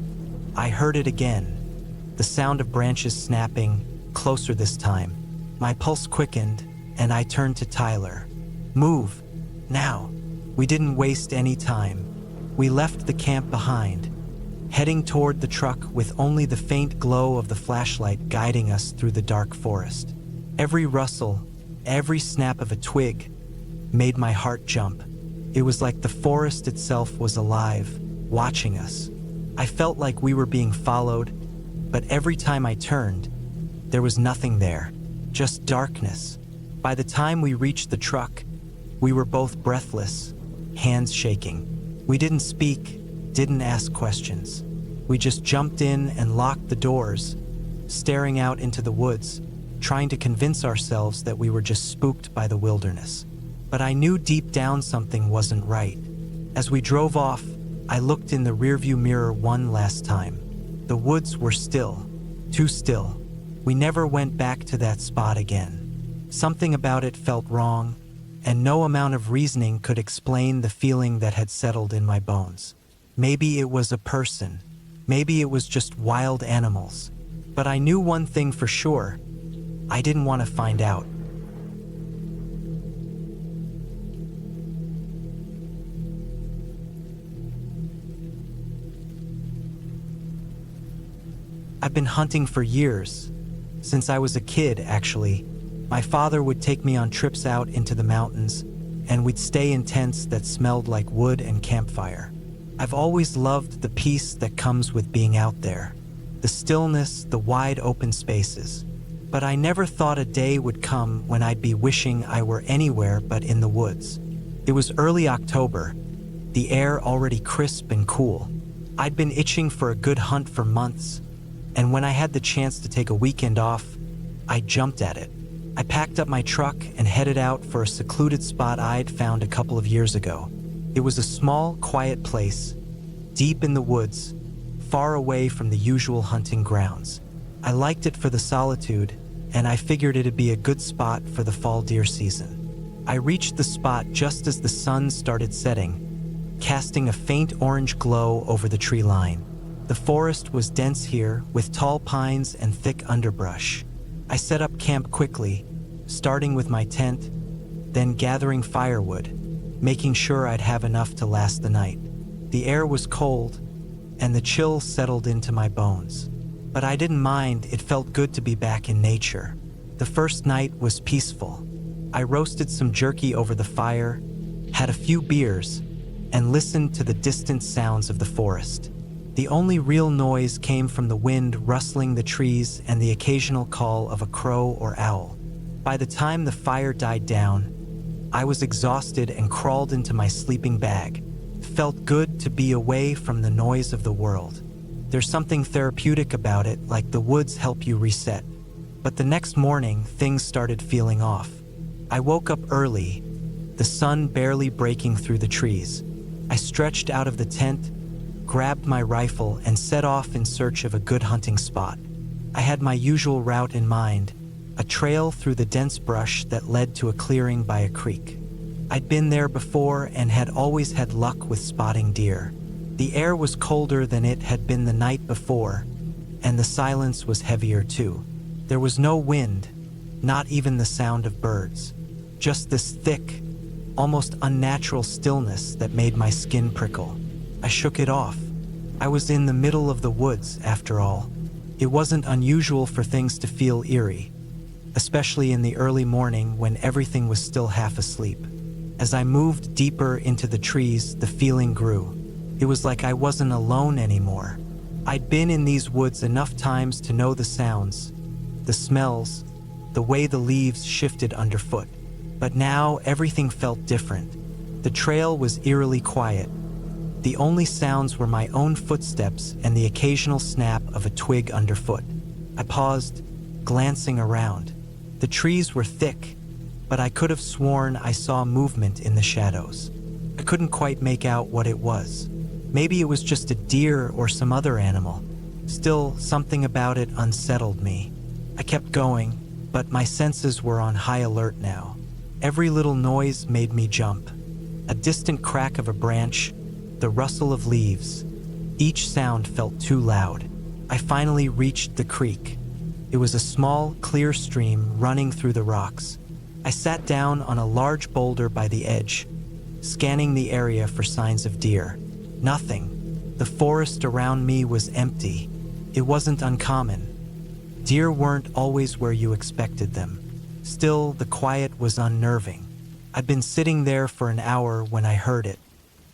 I heard it again. The sound of branches snapping, closer this time. My pulse quickened, and I turned to Tyler. "Move. Now." We didn't waste any time. We left the camp behind, heading toward the truck with only the faint glow of the flashlight guiding us through the dark forest. Every rustle, every snap of a twig made my heart jump. It was like the forest itself was alive, watching us. I felt like we were being followed, but every time I turned, there was nothing there, just darkness. By the time we reached the truck, we were both breathless, hands shaking. We didn't speak, didn't ask questions. We just jumped in and locked the doors, staring out into the woods, trying to convince ourselves that we were just spooked by the wilderness. But I knew deep down something wasn't right. As we drove off, I looked in the rearview mirror one last time. The woods were still, too still. We never went back to that spot again. Something about it felt wrong, and no amount of reasoning could explain the feeling that had settled in my bones. Maybe it was a person. Maybe it was just wild animals. But I knew one thing for sure. I didn't want to find out. I've been hunting for years. Since I was a kid, actually. My father would take me on trips out into the mountains, and we'd stay in tents that smelled like wood and campfire. I've always loved the peace that comes with being out there. The stillness, the wide open spaces. But I never thought a day would come when I'd be wishing I were anywhere but in the woods. It was early October, the air already crisp and cool. I'd been itching for a good hunt for months, and when I had the chance to take a weekend off, I jumped at it. I packed up my truck and headed out for a secluded spot I'd found a couple of years ago. It was a small, quiet place, deep in the woods, far away from the usual hunting grounds. I liked it for the solitude, and I figured it'd be a good spot for the fall deer season. I reached the spot just as the sun started setting, casting a faint orange glow over the tree line. The forest was dense here, with tall pines and thick underbrush. I set up camp quickly, starting with my tent, then gathering firewood, making sure I'd have enough to last the night. The air was cold, and the chill settled into my bones. But I didn't mind, it felt good to be back in nature. The first night was peaceful. I roasted some jerky over the fire, had a few beers, and listened to the distant sounds of the forest. The only real noise came from the wind rustling the trees and the occasional call of a crow or owl. By the time the fire died down, I was exhausted and crawled into my sleeping bag. It felt good to be away from the noise of the world. There's something therapeutic about it, like the woods help you reset. But the next morning, things started feeling off. I woke up early, the sun barely breaking through the trees. I stretched out of the tent, grabbed my rifle, and set off in search of a good hunting spot. I had my usual route in mind, a trail through the dense brush that led to a clearing by a creek. I'd been there before and had always had luck with spotting deer. The air was colder than it had been the night before, and the silence was heavier too. There was no wind, not even the sound of birds. Just this thick, almost unnatural stillness that made my skin prickle. I shook it off. I was in the middle of the woods, after all. It wasn't unusual for things to feel eerie, especially in the early morning when everything was still half asleep. As I moved deeper into the trees, the feeling grew. It was like I wasn't alone anymore. I'd been in these woods enough times to know the sounds, the smells, the way the leaves shifted underfoot. But now everything felt different. The trail was eerily quiet. The only sounds were my own footsteps and the occasional snap of a twig underfoot. I paused, glancing around. The trees were thick, but I could have sworn I saw movement in the shadows. I couldn't quite make out what it was. Maybe it was just a deer or some other animal. Still, something about it unsettled me. I kept going, but my senses were on high alert now. Every little noise made me jump. A distant crack of a branch, the rustle of leaves. Each sound felt too loud. I finally reached the creek. It was a small, clear stream running through the rocks. I sat down on a large boulder by the edge, scanning the area for signs of deer. Nothing. The forest around me was empty. It wasn't uncommon. Deer weren't always where you expected them. Still, the quiet was unnerving. I'd been sitting there for an hour when I heard it.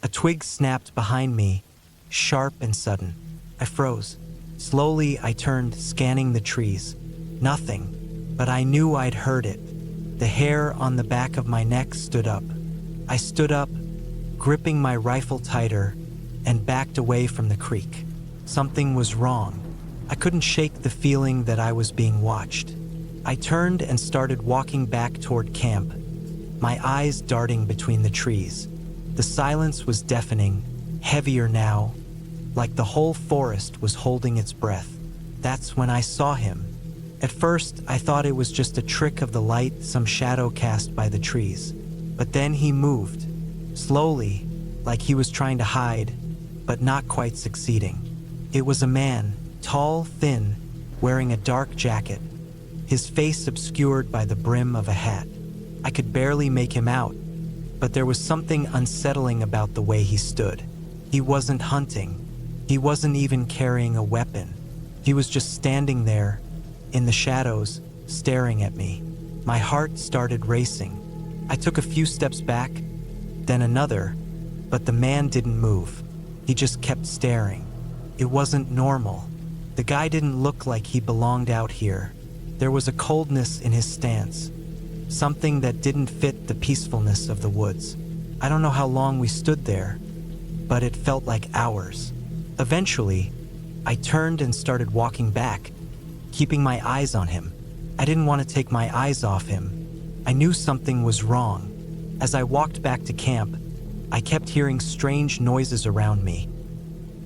A twig snapped behind me, sharp and sudden. I froze. Slowly, I turned, scanning the trees. Nothing, but I knew I'd heard it. The hair on the back of my neck stood up. I stood up, gripping my rifle tighter, and backed away from the creek. Something was wrong. I couldn't shake the feeling that I was being watched. I turned and started walking back toward camp, my eyes darting between the trees. The silence was deafening, heavier now, like the whole forest was holding its breath. That's when I saw him. At first, I thought it was just a trick of the light, some shadow cast by the trees. But then he moved, slowly, like he was trying to hide, but not quite succeeding. It was a man, tall, thin, wearing a dark jacket, his face obscured by the brim of a hat. I could barely make him out, but there was something unsettling about the way he stood. He wasn't hunting. He wasn't even carrying a weapon. He was just standing there, in the shadows, staring at me. My heart started racing. I took a few steps back, then another, but the man didn't move. He just kept staring. It wasn't normal. The guy didn't look like he belonged out here. There was a coldness in his stance, something that didn't fit the peacefulness of the woods. I don't know how long we stood there, but it felt like hours. Eventually, I turned and started walking back, keeping my eyes on him. I didn't want to take my eyes off him. I knew something was wrong. As I walked back to camp, I kept hearing strange noises around me,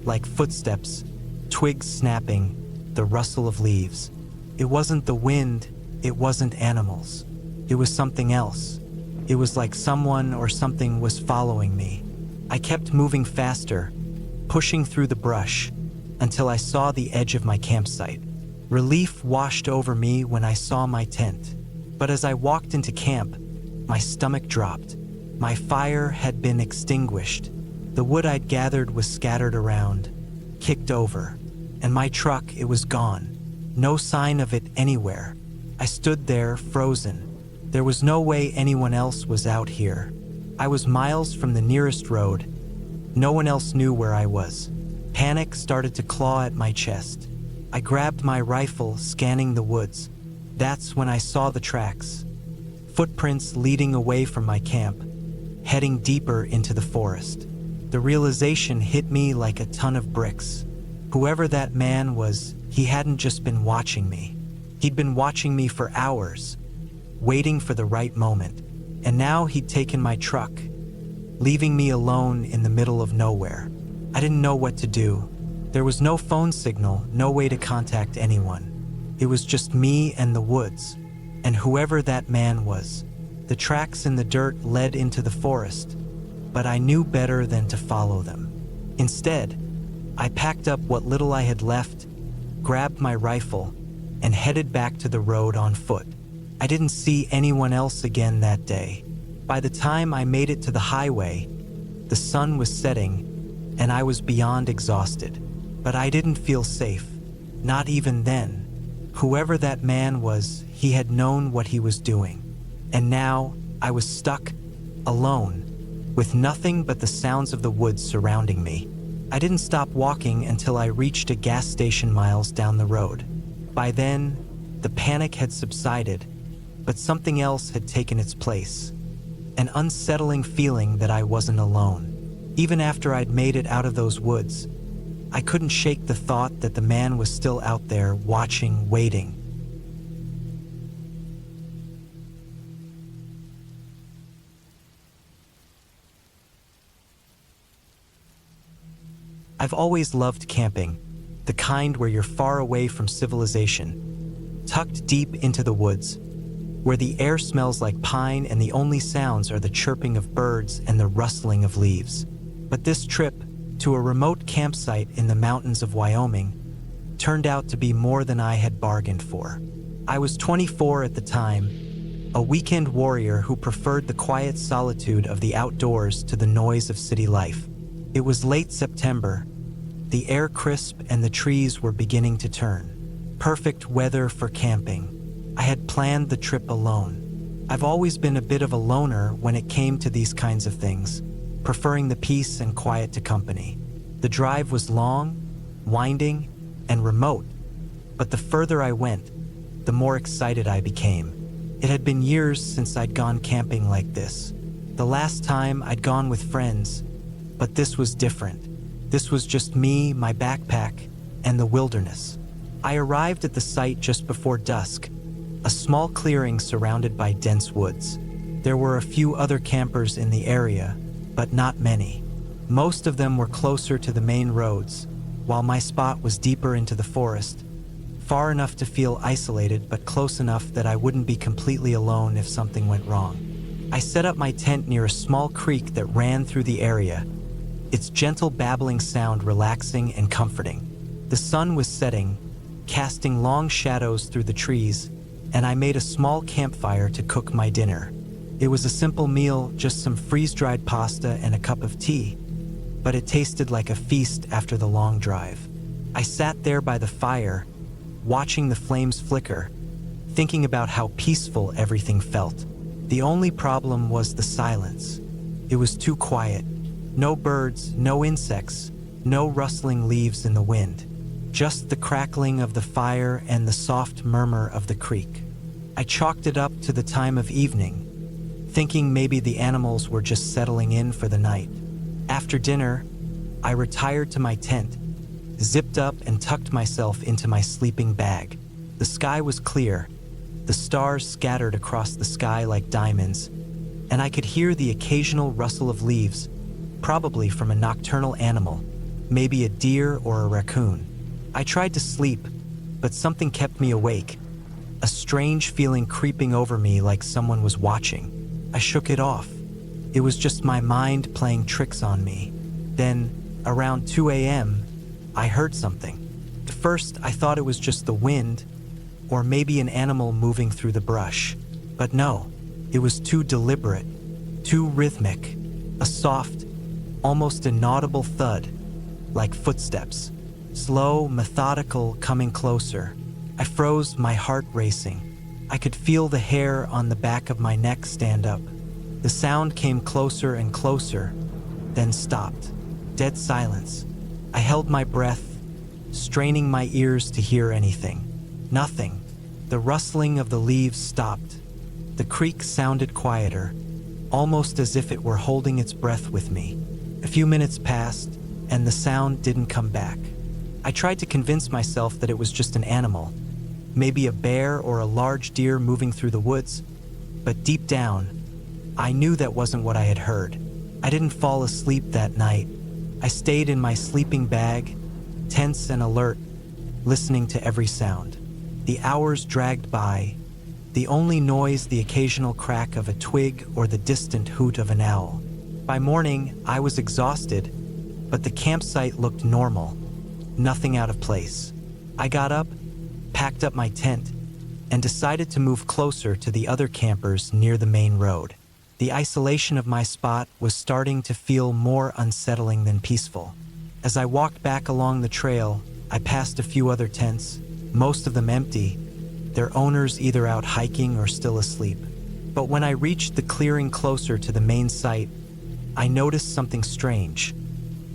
like footsteps, twigs snapping, the rustle of leaves. It wasn't the wind, it wasn't animals. It was something else. It was like someone or something was following me. I kept moving faster, pushing through the brush, until I saw the edge of my campsite. Relief washed over me when I saw my tent. But as I walked into camp, my stomach dropped. My fire had been extinguished. The wood I'd gathered was scattered around, kicked over, and my truck, it was gone. No sign of it anywhere. I stood there, frozen. There was no way anyone else was out here. I was miles from the nearest road. No one else knew where I was. Panic started to claw at my chest. I grabbed my rifle, scanning the woods. That's when I saw the tracks. Footprints leading away from my camp, heading deeper into the forest. The realization hit me like a ton of bricks. Whoever that man was, he hadn't just been watching me. He'd been watching me for hours, waiting for the right moment. And now he'd taken my truck, leaving me alone in the middle of nowhere. I didn't know what to do. There was no phone signal, no way to contact anyone. It was just me and the woods, and whoever that man was. The tracks in the dirt led into the forest, but I knew better than to follow them. Instead, I packed up what little I had left, grabbed my rifle, and headed back to the road on foot. I didn't see anyone else again that day. By the time I made it to the highway, the sun was setting, and I was beyond exhausted. But I didn't feel safe, not even then. Whoever that man was, he had known what he was doing. And now, I was stuck, alone, with nothing but the sounds of the woods surrounding me. I didn't stop walking until I reached a gas station miles down the road. By then, the panic had subsided, but something else had taken its place. An unsettling feeling that I wasn't alone. Even after I'd made it out of those woods, I couldn't shake the thought that the man was still out there, watching, waiting. I've always loved camping, the kind where you're far away from civilization, tucked deep into the woods, where the air smells like pine and the only sounds are the chirping of birds and the rustling of leaves. But this trip to a remote campsite in the mountains of Wyoming turned out to be more than I had bargained for. I was 24 at the time, a weekend warrior who preferred the quiet solitude of the outdoors to the noise of city life. It was late September, the air crisp and the trees were beginning to turn. Perfect weather for camping. I had planned the trip alone. I've always been a bit of a loner when it came to these kinds of things, preferring the peace and quiet to company. The drive was long, winding, and remote, but the further I went, the more excited I became. It had been years since I'd gone camping like this. The last time I'd gone with friends, but this was different. This was just me, my backpack, and the wilderness. I arrived at the site just before dusk, a small clearing surrounded by dense woods. There were a few other campers in the area, but not many. Most of them were closer to the main roads, while my spot was deeper into the forest, far enough to feel isolated but close enough that I wouldn't be completely alone if something went wrong. I set up my tent near a small creek that ran through the area, its gentle babbling sound relaxing and comforting. The sun was setting, casting long shadows through the trees, and I made a small campfire to cook my dinner. It was a simple meal, just some freeze-dried pasta and a cup of tea, but it tasted like a feast after the long drive. I sat there by the fire, watching the flames flicker, thinking about how peaceful everything felt. The only problem was the silence. It was too quiet. No birds, no insects, no rustling leaves in the wind. Just the crackling of the fire and the soft murmur of the creek. I chalked it up to the time of evening, thinking maybe the animals were just settling in for the night. After dinner, I retired to my tent, zipped up and tucked myself into my sleeping bag. The sky was clear, the stars scattered across the sky like diamonds, and I could hear the occasional rustle of leaves, probably from a nocturnal animal, maybe a deer or a raccoon. I tried to sleep, but something kept me awake, a strange feeling creeping over me like someone was watching. I shook it off. It was just my mind playing tricks on me. Then, around 2 a.m., I heard something. At first, I thought it was just the wind, or maybe an animal moving through the brush. But no, it was too deliberate, too rhythmic, a soft, almost inaudible thud, like footsteps. Slow, methodical, coming closer. I froze, my heart racing. I could feel the hair on the back of my neck stand up. The sound came closer and closer, then stopped. Dead silence. I held my breath, straining my ears to hear anything. Nothing. The rustling of the leaves stopped. The creek sounded quieter, almost as if it were holding its breath with me. A few minutes passed, and the sound didn't come back. I tried to convince myself that it was just an animal, maybe a bear or a large deer moving through the woods, but deep down, I knew that wasn't what I had heard. I didn't fall asleep that night. I stayed in my sleeping bag, tense and alert, listening to every sound. The hours dragged by, the only noise the occasional crack of a twig or the distant hoot of an owl. By morning, I was exhausted, but the campsite looked normal, nothing out of place. I got up, packed up my tent, and decided to move closer to the other campers near the main road. The isolation of my spot was starting to feel more unsettling than peaceful. As I walked back along the trail, I passed a few other tents, most of them empty, their owners either out hiking or still asleep. But when I reached the clearing closer to the main site, I noticed something strange.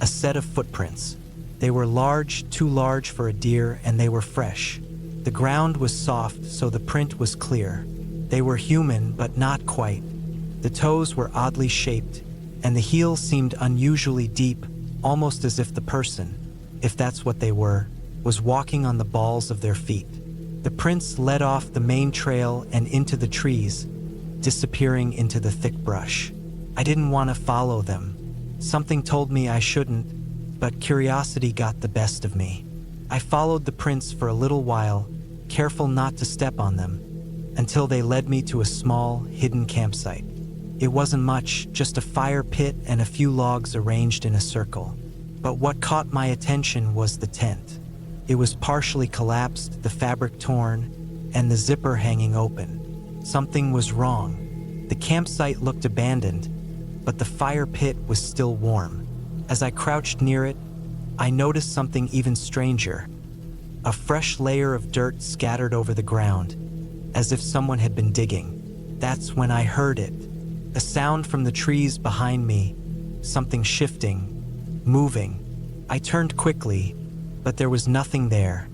A set of footprints. They were large, too large for a deer, and they were fresh. The ground was soft, so the print was clear. They were human, but not quite. The toes were oddly shaped, and the heels seemed unusually deep, almost as if the person, if that's what they were, was walking on the balls of their feet. The prints led off the main trail and into the trees, disappearing into the thick brush. I didn't want to follow them. Something told me I shouldn't, but curiosity got the best of me. I followed the prints for a little while, careful not to step on them, until they led me to a small, hidden campsite. It wasn't much, just a fire pit and a few logs arranged in a circle. But what caught my attention was the tent. It was partially collapsed, the fabric torn, and the zipper hanging open. Something was wrong. The campsite looked abandoned, but the fire pit was still warm. As I crouched near it, I noticed something even stranger. A fresh layer of dirt scattered over the ground, as if someone had been digging. That's when I heard it. A sound from the trees behind me, something shifting, moving. I turned quickly, but there was nothing there.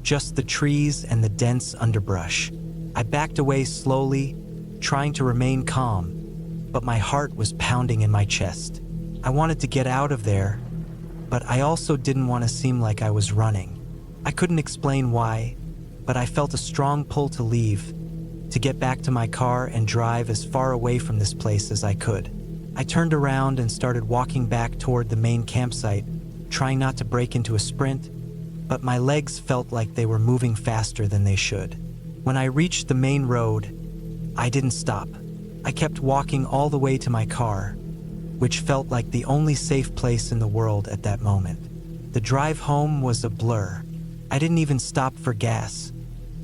Just the trees and the dense underbrush. I backed away slowly, trying to remain calm, but my heart was pounding in my chest. I wanted to get out of there, but I also didn't want to seem like I was running. I couldn't explain why, but I felt a strong pull to leave, to get back to my car and drive as far away from this place as I could. I turned around and started walking back toward the main campsite, trying not to break into a sprint, but my legs felt like they were moving faster than they should. When I reached the main road, I didn't stop. I kept walking all the way to my car, which felt like the only safe place in the world at that moment. The drive home was a blur. I didn't even stop for gas,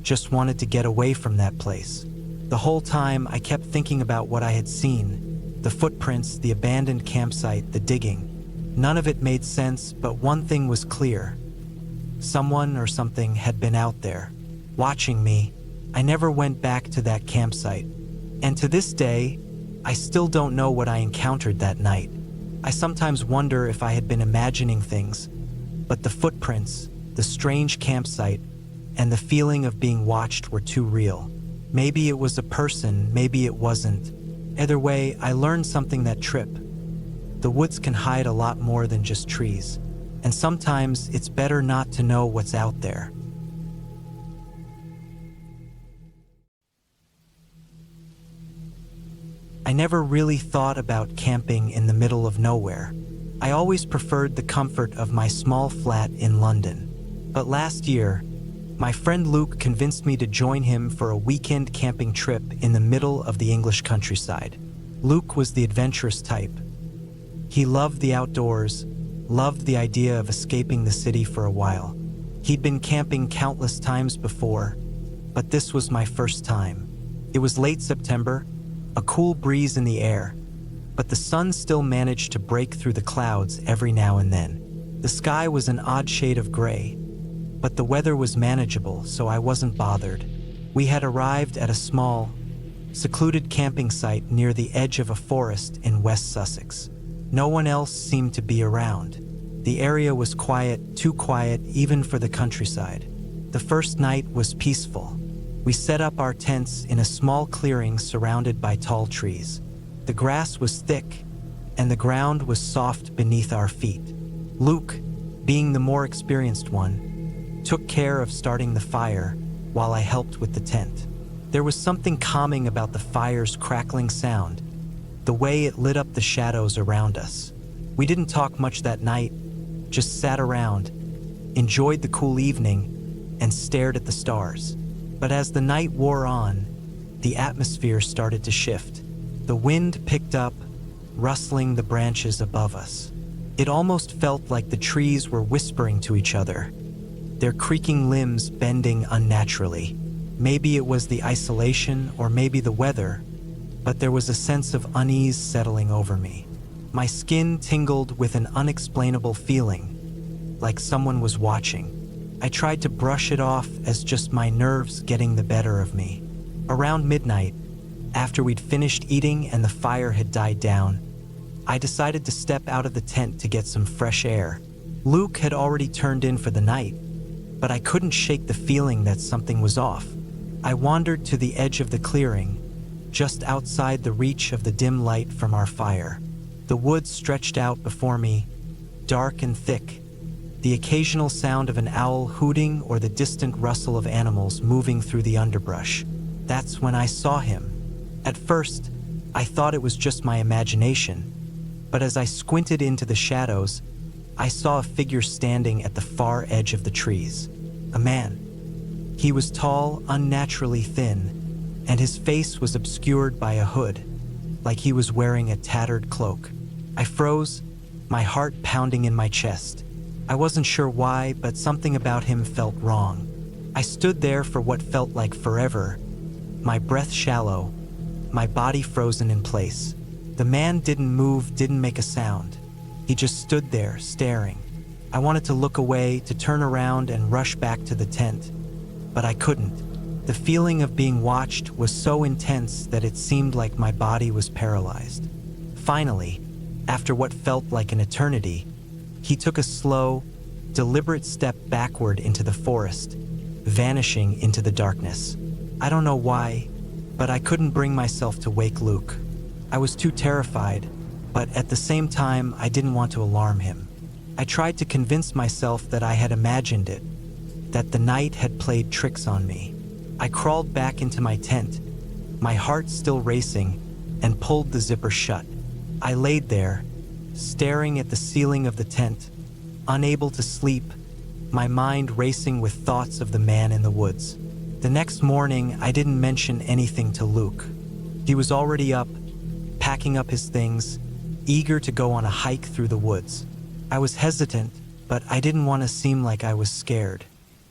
just wanted to get away from that place. The whole time I kept thinking about what I had seen, the footprints, the abandoned campsite, the digging. None of it made sense, but one thing was clear. Someone or something had been out there, watching me. I never went back to that campsite. And to this day, I still don't know what I encountered that night. I sometimes wonder if I had been imagining things, but the footprints, the strange campsite, and the feeling of being watched were too real. Maybe it was a person, maybe it wasn't. Either way, I learned something that trip. The woods can hide a lot more than just trees, and sometimes it's better not to know what's out there. I never really thought about camping in the middle of nowhere. I always preferred the comfort of my small flat in London. But last year, my friend Luke convinced me to join him for a weekend camping trip in the middle of the English countryside. Luke was the adventurous type. He loved the outdoors, loved the idea of escaping the city for a while. He'd been camping countless times before, but this was my first time. It was late September, a cool breeze in the air, but the sun still managed to break through the clouds every now and then. The sky was an odd shade of gray, but the weather was manageable, so I wasn't bothered. We had arrived at a small, secluded camping site near the edge of a forest in West Sussex. No one else seemed to be around. The area was quiet, too quiet even for the countryside. The first night was peaceful. We set up our tents in a small clearing surrounded by tall trees. The grass was thick, and the ground was soft beneath our feet. Luke, being the more experienced one, took care of starting the fire while I helped with the tent. There was something calming about the fire's crackling sound, the way it lit up the shadows around us. We didn't talk much that night, just sat around, enjoyed the cool evening, and stared at the stars. But as the night wore on, the atmosphere started to shift. The wind picked up, rustling the branches above us. It almost felt like the trees were whispering to each other, their creaking limbs bending unnaturally. Maybe it was the isolation or maybe the weather, but there was a sense of unease settling over me. My skin tingled with an unexplainable feeling, like someone was watching. I tried to brush it off as just my nerves getting the better of me. Around midnight, after we'd finished eating and the fire had died down, I decided to step out of the tent to get some fresh air. Luke had already turned in for the night, but I couldn't shake the feeling that something was off. I wandered to the edge of the clearing, just outside the reach of the dim light from our fire. The woods stretched out before me, dark and thick, the occasional sound of an owl hooting or the distant rustle of animals moving through the underbrush. That's when I saw him. At first, I thought it was just my imagination, but as I squinted into the shadows, I saw a figure standing at the far edge of the trees. A man. He was tall, unnaturally thin, and his face was obscured by a hood, like he was wearing a tattered cloak. I froze, my heart pounding in my chest. I wasn't sure why, but something about him felt wrong. I stood there for what felt like forever, my breath shallow, my body frozen in place. The man didn't move, didn't make a sound. He just stood there, staring. I wanted to look away, to turn around and rush back to the tent, but I couldn't. The feeling of being watched was so intense that it seemed like my body was paralyzed. Finally, after what felt like an eternity, he took a slow, deliberate step backward into the forest, vanishing into the darkness. I don't know why, but I couldn't bring myself to wake Luke. I was too terrified, but at the same time, I didn't want to alarm him. I tried to convince myself that I had imagined it, that the night had played tricks on me. I crawled back into my tent, my heart still racing, and pulled the zipper shut. I laid there, staring at the ceiling of the tent, unable to sleep, my mind racing with thoughts of the man in the woods. The next morning, I didn't mention anything to Luke. He was already up, packing up his things, eager to go on a hike through the woods. I was hesitant, but I didn't want to seem like I was scared.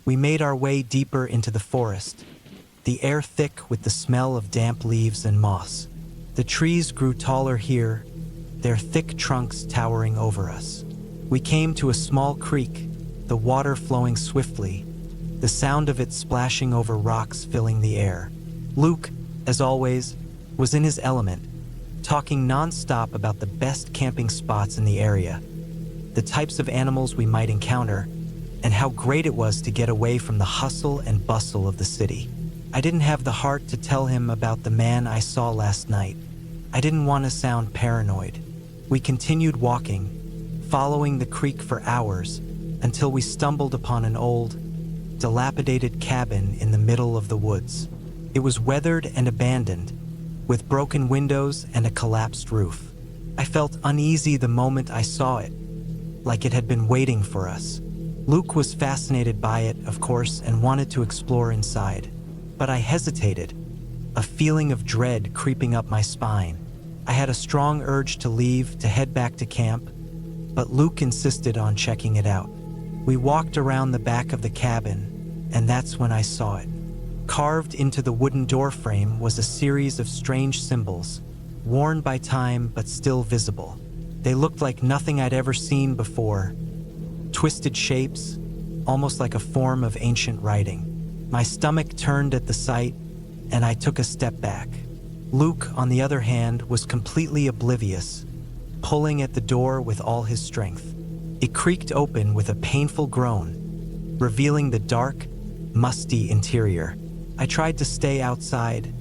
We made our way deeper into the forest, the air thick with the smell of damp leaves and moss. The trees grew taller here, their thick trunks towering over us. We came to a small creek, the water flowing swiftly, the sound of it splashing over rocks filling the air. Luke, as always, was in his element, talking non-stop about the best camping spots in the area, the types of animals we might encounter, and how great it was to get away from the hustle and bustle of the city. I didn't have the heart to tell him about the man I saw last night. I didn't want to sound paranoid. We continued walking, following the creek for hours, until we stumbled upon an old, dilapidated cabin in the middle of the woods. It was weathered and abandoned, with broken windows and a collapsed roof. I felt uneasy the moment I saw it, like it had been waiting for us. Luke was fascinated by it, of course, and wanted to explore inside. But I hesitated, a feeling of dread creeping up my spine. I had a strong urge to leave, to head back to camp, but Luke insisted on checking it out. We walked around the back of the cabin, and that's when I saw it. Carved into the wooden doorframe was a series of strange symbols, worn by time but still visible. They looked like nothing I'd ever seen before. Twisted shapes, almost like a form of ancient writing. My stomach turned at the sight, and I took a step back. Luke, on the other hand, was completely oblivious, pulling at the door with all his strength. It creaked open with a painful groan, revealing the dark, musty interior. I tried to stay outside,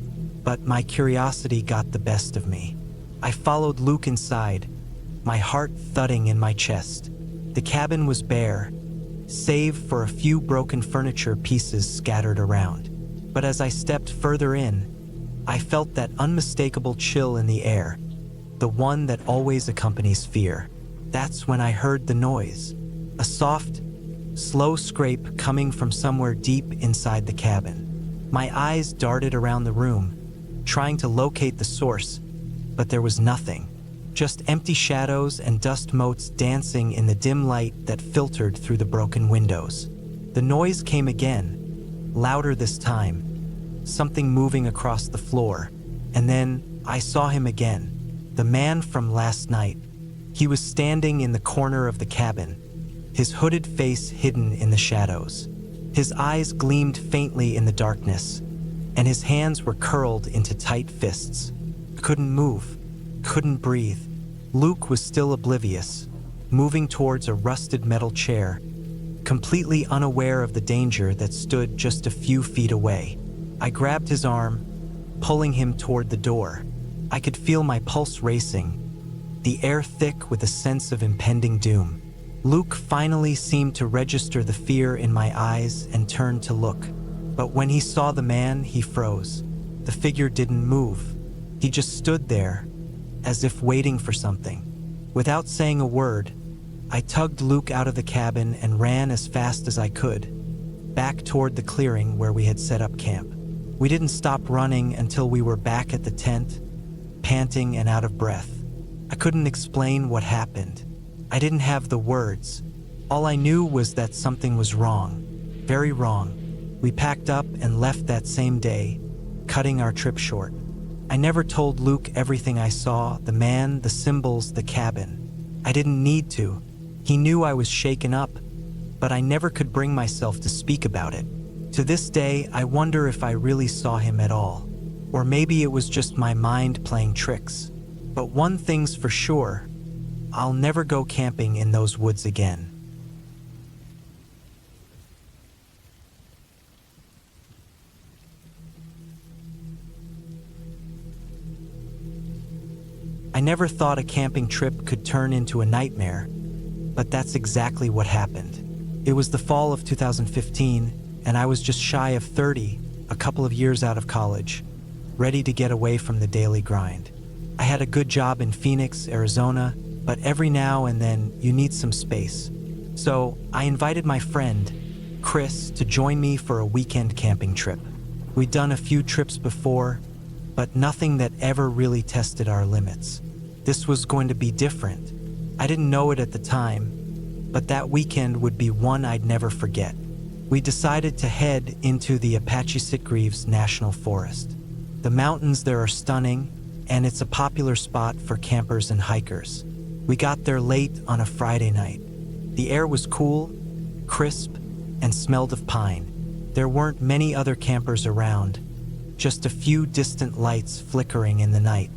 but my curiosity got the best of me. I followed Luke inside, my heart thudding in my chest. The cabin was bare, save for a few broken furniture pieces scattered around. But as I stepped further in, I felt that unmistakable chill in the air, the one that always accompanies fear. That's when I heard the noise, a soft, slow scrape coming from somewhere deep inside the cabin. My eyes darted around the room, trying to locate the source, but there was nothing. Just empty shadows and dust motes dancing in the dim light that filtered through the broken windows. The noise came again, louder this time, something moving across the floor, and then I saw him again, the man from last night. He was standing in the corner of the cabin, his hooded face hidden in the shadows. His eyes gleamed faintly in the darkness, and his hands were curled into tight fists. Couldn't move, couldn't breathe. Luke was still oblivious, moving towards a rusted metal chair, completely unaware of the danger that stood just a few feet away. I grabbed his arm, pulling him toward the door. I could feel my pulse racing, the air thick with a sense of impending doom. Luke finally seemed to register the fear in my eyes and turned to look. But when he saw the man, he froze. The figure didn't move. He just stood there, as if waiting for something. Without saying a word, I tugged Luke out of the cabin and ran as fast as I could, back toward the clearing where we had set up camp. We didn't stop running until we were back at the tent, panting and out of breath. I couldn't explain what happened. I didn't have the words. All I knew was that something was wrong, very wrong. We packed up and left that same day, cutting our trip short. I never told Luke everything I saw, the man, the symbols, the cabin. I didn't need to. He knew I was shaken up, but I never could bring myself to speak about it. To this day, I wonder if I really saw him at all, or maybe it was just my mind playing tricks. But one thing's for sure, I'll never go camping in those woods again. I never thought a camping trip could turn into a nightmare, but that's exactly what happened. It was the fall of 2015, and I was just shy of 30, a couple of years out of college, ready to get away from the daily grind. I had a good job in Phoenix, Arizona, but every now and then you need some space. So I invited my friend, Chris, to join me for a weekend camping trip. We'd done a few trips before, but nothing that ever really tested our limits. This was going to be different. I didn't know it at the time, but that weekend would be one I'd never forget. We decided to head into the Appalachian National Forest. The mountains there are stunning, and it's a popular spot for campers and hikers. We got there late on a Friday night. The air was cool, crisp, and smelled of pine. There weren't many other campers around, just a few distant lights flickering in the night.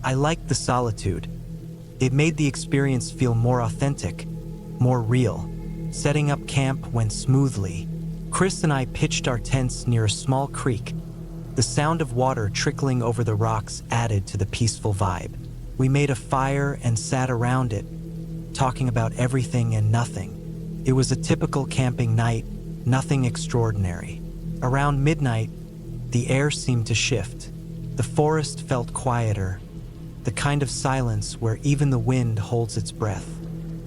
I liked the solitude. It made the experience feel more authentic, more real. Setting up camp went smoothly. Chris and I pitched our tents near a small creek. The sound of water trickling over the rocks added to the peaceful vibe. We made a fire and sat around it, talking about everything and nothing. It was a typical camping night, nothing extraordinary. Around midnight, the air seemed to shift. The forest felt quieter, the kind of silence where even the wind holds its breath.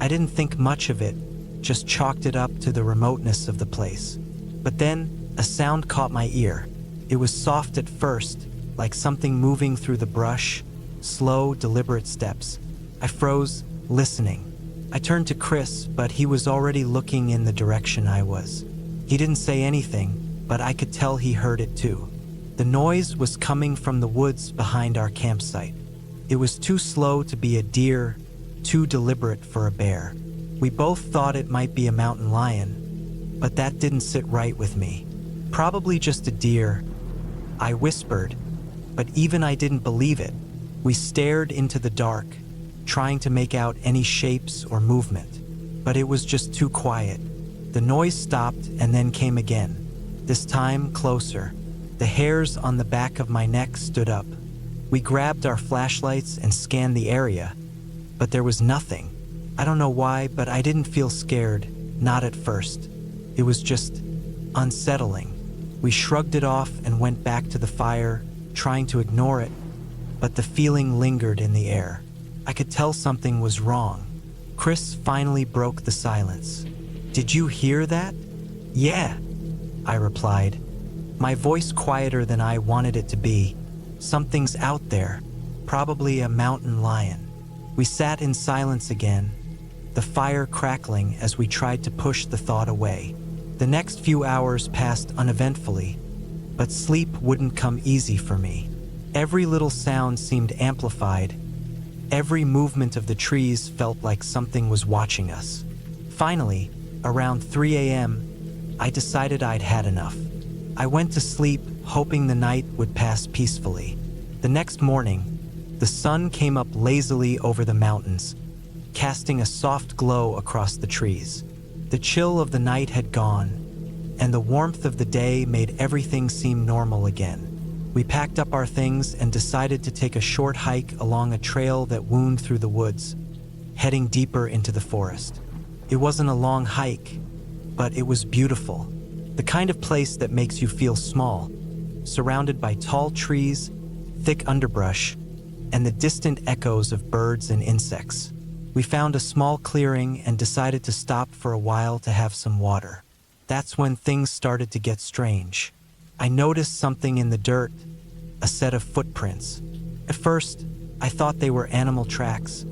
I didn't think much of it, just chalked it up to the remoteness of the place. But then, a sound caught my ear. It was soft at first, like something moving through the brush, slow, deliberate steps. I froze, listening. I turned to Chris, but he was already looking in the direction I was. He didn't say anything, but I could tell he heard it too. The noise was coming from the woods behind our campsite. It was too slow to be a deer, too deliberate for a bear. We both thought it might be a mountain lion, but that didn't sit right with me. Probably just a deer, I whispered, but even I didn't believe it. We stared into the dark, trying to make out any shapes or movement, but it was just too quiet. The noise stopped and then came again, this time closer. The hairs on the back of my neck stood up. We grabbed our flashlights and scanned the area, but there was nothing. I don't know why, but I didn't feel scared, not at first. It was just unsettling. We shrugged it off and went back to the fire, trying to ignore it, but the feeling lingered in the air. I could tell something was wrong. Chris finally broke the silence. "Did you hear that?" "Yeah," I replied, my voice quieter than I wanted it to be. "Something's out there, probably a mountain lion." We sat in silence again, the fire crackling as we tried to push the thought away. The next few hours passed uneventfully, but sleep wouldn't come easy for me. Every little sound seemed amplified. Every movement of the trees felt like something was watching us. Finally, Around 3 a.m., I decided I'd had enough. I went to sleep, hoping the night would pass peacefully. The next morning, the sun came up lazily over the mountains, casting a soft glow across the trees. The chill of the night had gone, and the warmth of the day made everything seem normal again. We packed up our things and decided to take a short hike along a trail that wound through the woods, heading deeper into the forest. It wasn't a long hike, but it was beautiful. The kind of place that makes you feel small, surrounded by tall trees, thick underbrush, and the distant echoes of birds and insects. We found a small clearing and decided to stop for a while to have some water. That's when things started to get strange. I noticed something in the dirt, a set of footprints. At first, I thought they were animal tracks,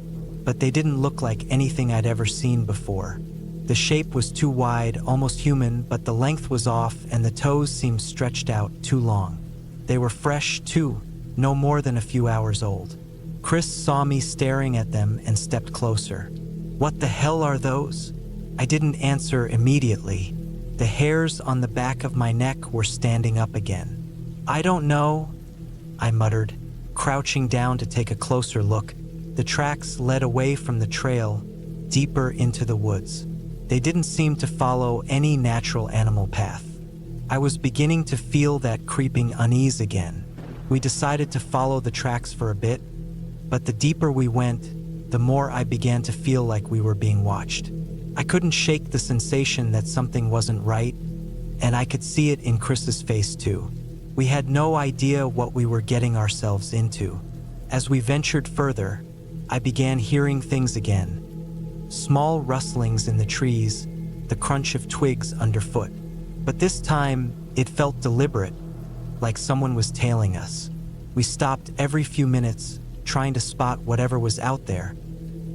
but they didn't look like anything I'd ever seen before. The shape was too wide, almost human, but the length was off and the toes seemed stretched out too long. They were fresh, too, no more than a few hours old. Chris saw me staring at them and stepped closer. "What the hell are those?" I didn't answer immediately. The hairs on the back of my neck were standing up again. "I don't know," I muttered, crouching down to take a closer look. The tracks led away from the trail, deeper into the woods. They didn't seem to follow any natural animal path. I was beginning to feel that creeping unease again. We decided to follow the tracks for a bit, but the deeper we went, the more I began to feel like we were being watched. I couldn't shake the sensation that something wasn't right, and I could see it in Chris's face too. We had no idea what we were getting ourselves into. As we ventured further, I began hearing things again. Small rustlings in the trees, the crunch of twigs underfoot. But this time, it felt deliberate, like someone was tailing us. We stopped every few minutes, trying to spot whatever was out there,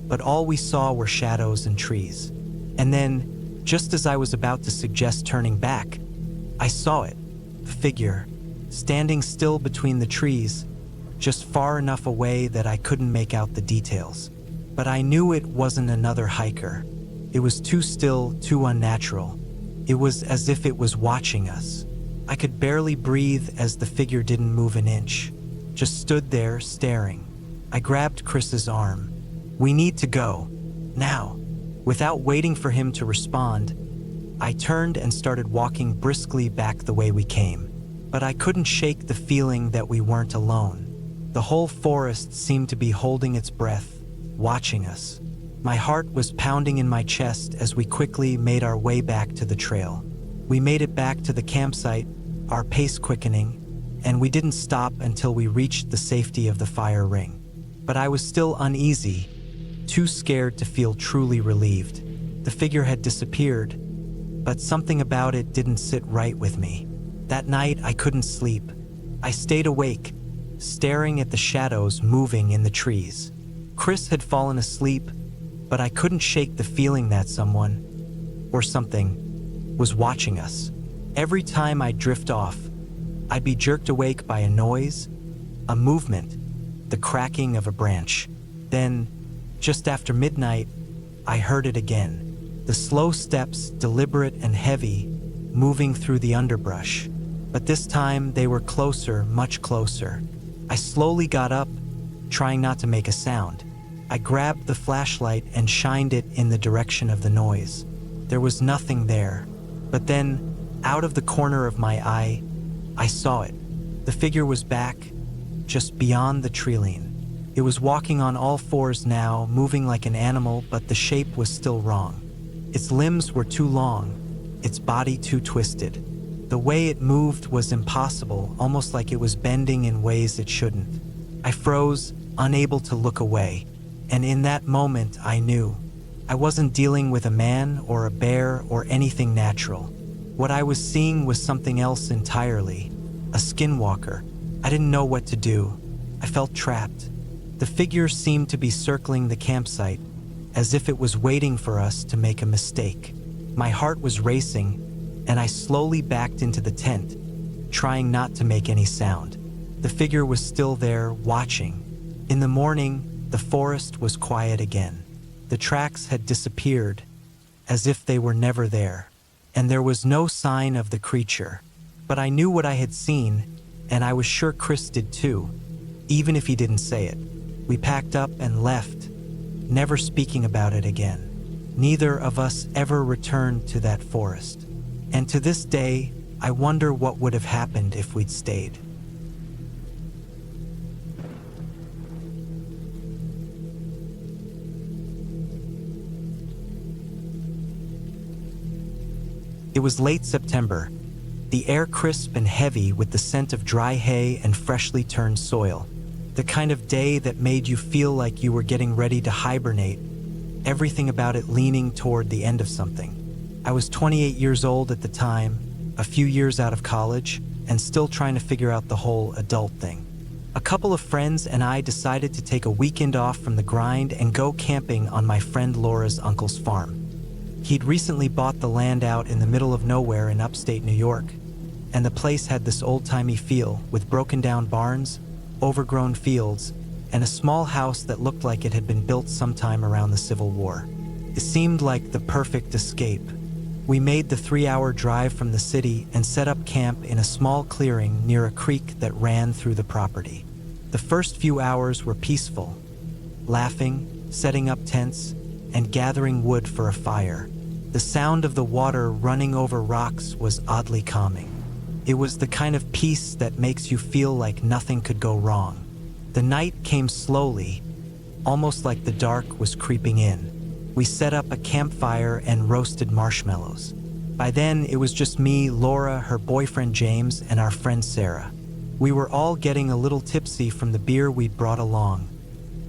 but all we saw were shadows and trees. And then, just as I was about to suggest turning back, I saw it, a figure, standing still between the trees, just far enough away that I couldn't make out the details. But I knew it wasn't another hiker. It was too still, too unnatural. It was as if it was watching us. I could barely breathe as the figure didn't move an inch, just stood there staring. I grabbed Chris's arm. "We need to go. Now." Without waiting for him to respond, I turned and started walking briskly back the way we came. But I couldn't shake the feeling that we weren't alone. The whole forest seemed to be holding its breath, watching us. My heart was pounding in my chest as we quickly made our way back to the trail. We made it back to the campsite, our pace quickening, and we didn't stop until we reached the safety of the fire ring. But I was still uneasy, too scared to feel truly relieved. The figure had disappeared, but something about it didn't sit right with me. That night, I couldn't sleep. I stayed awake, staring at the shadows moving in the trees. Chris had fallen asleep, but I couldn't shake the feeling that someone, or something, was watching us. Every time I'd drift off, I'd be jerked awake by a noise, a movement, the cracking of a branch. Then, just after midnight, I heard it again. The slow steps, deliberate and heavy, moving through the underbrush. But this time, they were closer, much closer. I slowly got up, trying not to make a sound. I grabbed the flashlight and shined it in the direction of the noise. There was nothing there. But then, out of the corner of my eye, I saw it. The figure was back, just beyond the treeline. It was walking on all fours now, moving like an animal, but the shape was still wrong. Its limbs were too long, its body too twisted. The way it moved was impossible, almost like it was bending in ways it shouldn't. I froze, unable to look away. And in that moment, I knew. I wasn't dealing with a man or a bear or anything natural. What I was seeing was something else entirely. A skinwalker. I didn't know what to do. I felt trapped. The figure seemed to be circling the campsite, as if it was waiting for us to make a mistake. My heart was racing, and I slowly backed into the tent, trying not to make any sound. The figure was still there, watching. In the morning, the forest was quiet again. The tracks had disappeared, as if they were never there. And there was no sign of the creature. But I knew what I had seen, and I was sure Chris did too, even if he didn't say it. We packed up and left, never speaking about it again. Neither of us ever returned to that forest. And to this day, I wonder what would have happened if we'd stayed. It was late September, the air crisp and heavy with the scent of dry hay and freshly turned soil. The kind of day that made you feel like you were getting ready to hibernate, everything about it leaning toward the end of something. I was 28 years old at the time, a few years out of college, and still trying to figure out the whole adult thing. A couple of friends and I decided to take a weekend off from the grind and go camping on my friend Laura's uncle's farm. He'd recently bought the land out in the middle of nowhere in upstate New York, and the place had this old-timey feel with broken-down barns, overgrown fields, and a small house that looked like it had been built sometime around the Civil War. It seemed like the perfect escape. We made the 3-hour drive from the city and set up camp in a small clearing near a creek that ran through the property. The first few hours were peaceful, laughing, setting up tents, and gathering wood for a fire. The sound of the water running over rocks was oddly calming. It was the kind of peace that makes you feel like nothing could go wrong. The night came slowly, almost like the dark was creeping in. We set up a campfire and roasted marshmallows. By then, it was just me, Laura, her boyfriend James, and our friend Sarah. We were all getting a little tipsy from the beer we'd brought along,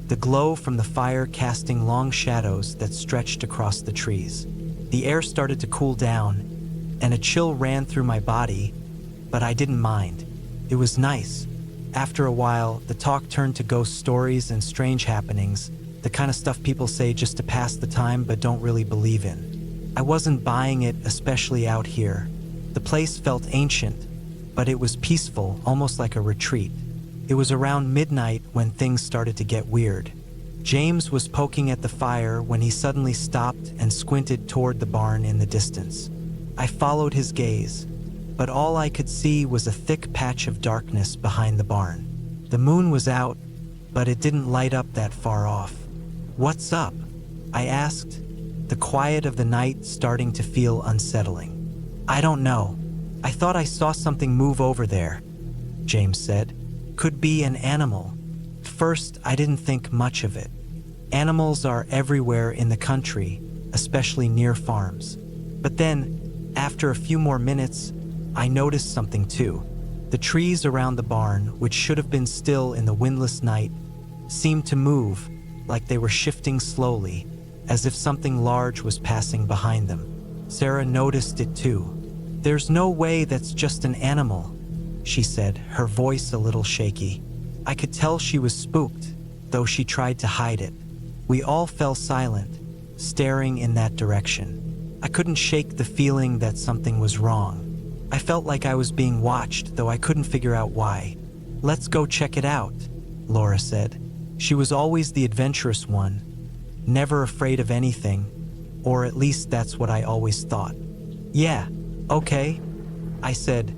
the glow from the fire casting long shadows that stretched across the trees. The air started to cool down, and a chill ran through my body, but I didn't mind. It was nice. After a while, the talk turned to ghost stories and strange happenings, the kind of stuff people say just to pass the time but don't really believe in. I wasn't buying it, especially out here. The place felt ancient, but it was peaceful, almost like a retreat. It was around midnight when things started to get weird. James was poking at the fire when he suddenly stopped and squinted toward the barn in the distance. I followed his gaze, but all I could see was a thick patch of darkness behind the barn. The moon was out, but it didn't light up that far off. "What's up?" I asked, the quiet of the night starting to feel unsettling. "I don't know. I thought I saw something move over there," James said. "Could be an animal." First, I didn't think much of it. Animals are everywhere in the country, especially near farms. But then, after a few more minutes, I noticed something too. The trees around the barn, which should have been still in the windless night, seemed to move, like they were shifting slowly, as if something large was passing behind them. Sarah noticed it too. "There's no way that's just an animal," she said, her voice a little shaky. I could tell she was spooked, though she tried to hide it. We all fell silent, staring in that direction. I couldn't shake the feeling that something was wrong. I felt like I was being watched, though I couldn't figure out why. "Let's go check it out," Laura said. She was always the adventurous one, never afraid of anything, or at least that's what I always thought. "Yeah, okay," I said,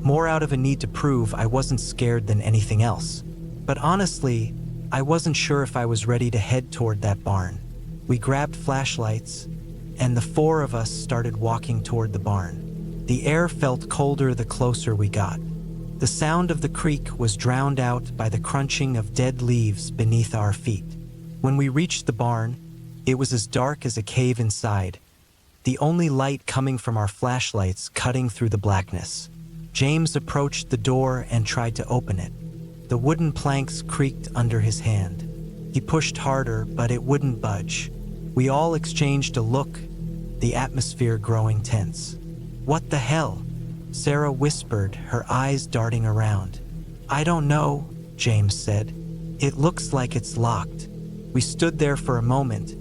more out of a need to prove I wasn't scared than anything else. But honestly, I wasn't sure if I was ready to head toward that barn. We grabbed flashlights, and the 4 of us started walking toward the barn. The air felt colder the closer we got. The sound of the creek was drowned out by the crunching of dead leaves beneath our feet. When we reached the barn, it was as dark as a cave inside, the only light coming from our flashlights cutting through the blackness. James approached the door and tried to open it. The wooden planks creaked under his hand. He pushed harder, but it wouldn't budge. We all exchanged a look, the atmosphere growing tense. "What the hell?" Sarah whispered, her eyes darting around. "I don't know," James said. "It looks like it's locked." We stood there for a moment,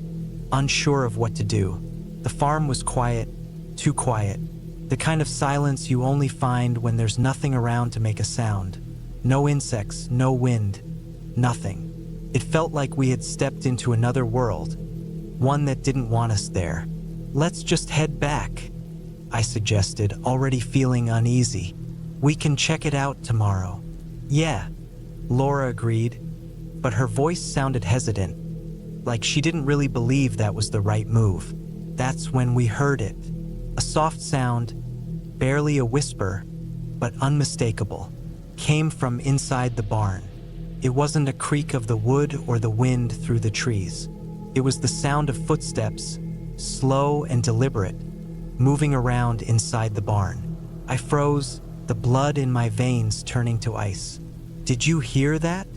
unsure of what to do. The farm was quiet, too quiet. The kind of silence you only find when there's nothing around to make a sound. No insects, no wind, nothing. It felt like we had stepped into another world, one that didn't want us there. Let's just head back, I suggested, already feeling uneasy. We can check it out tomorrow. Yeah, Laura agreed, but her voice sounded hesitant, like she didn't really believe that was the right move. That's when we heard it. A soft sound, barely a whisper, but unmistakable, came from inside the barn. It wasn't a creak of the wood or the wind through the trees. It was the sound of footsteps, slow and deliberate, moving around inside the barn. I froze, the blood in my veins turning to ice. Did you hear that?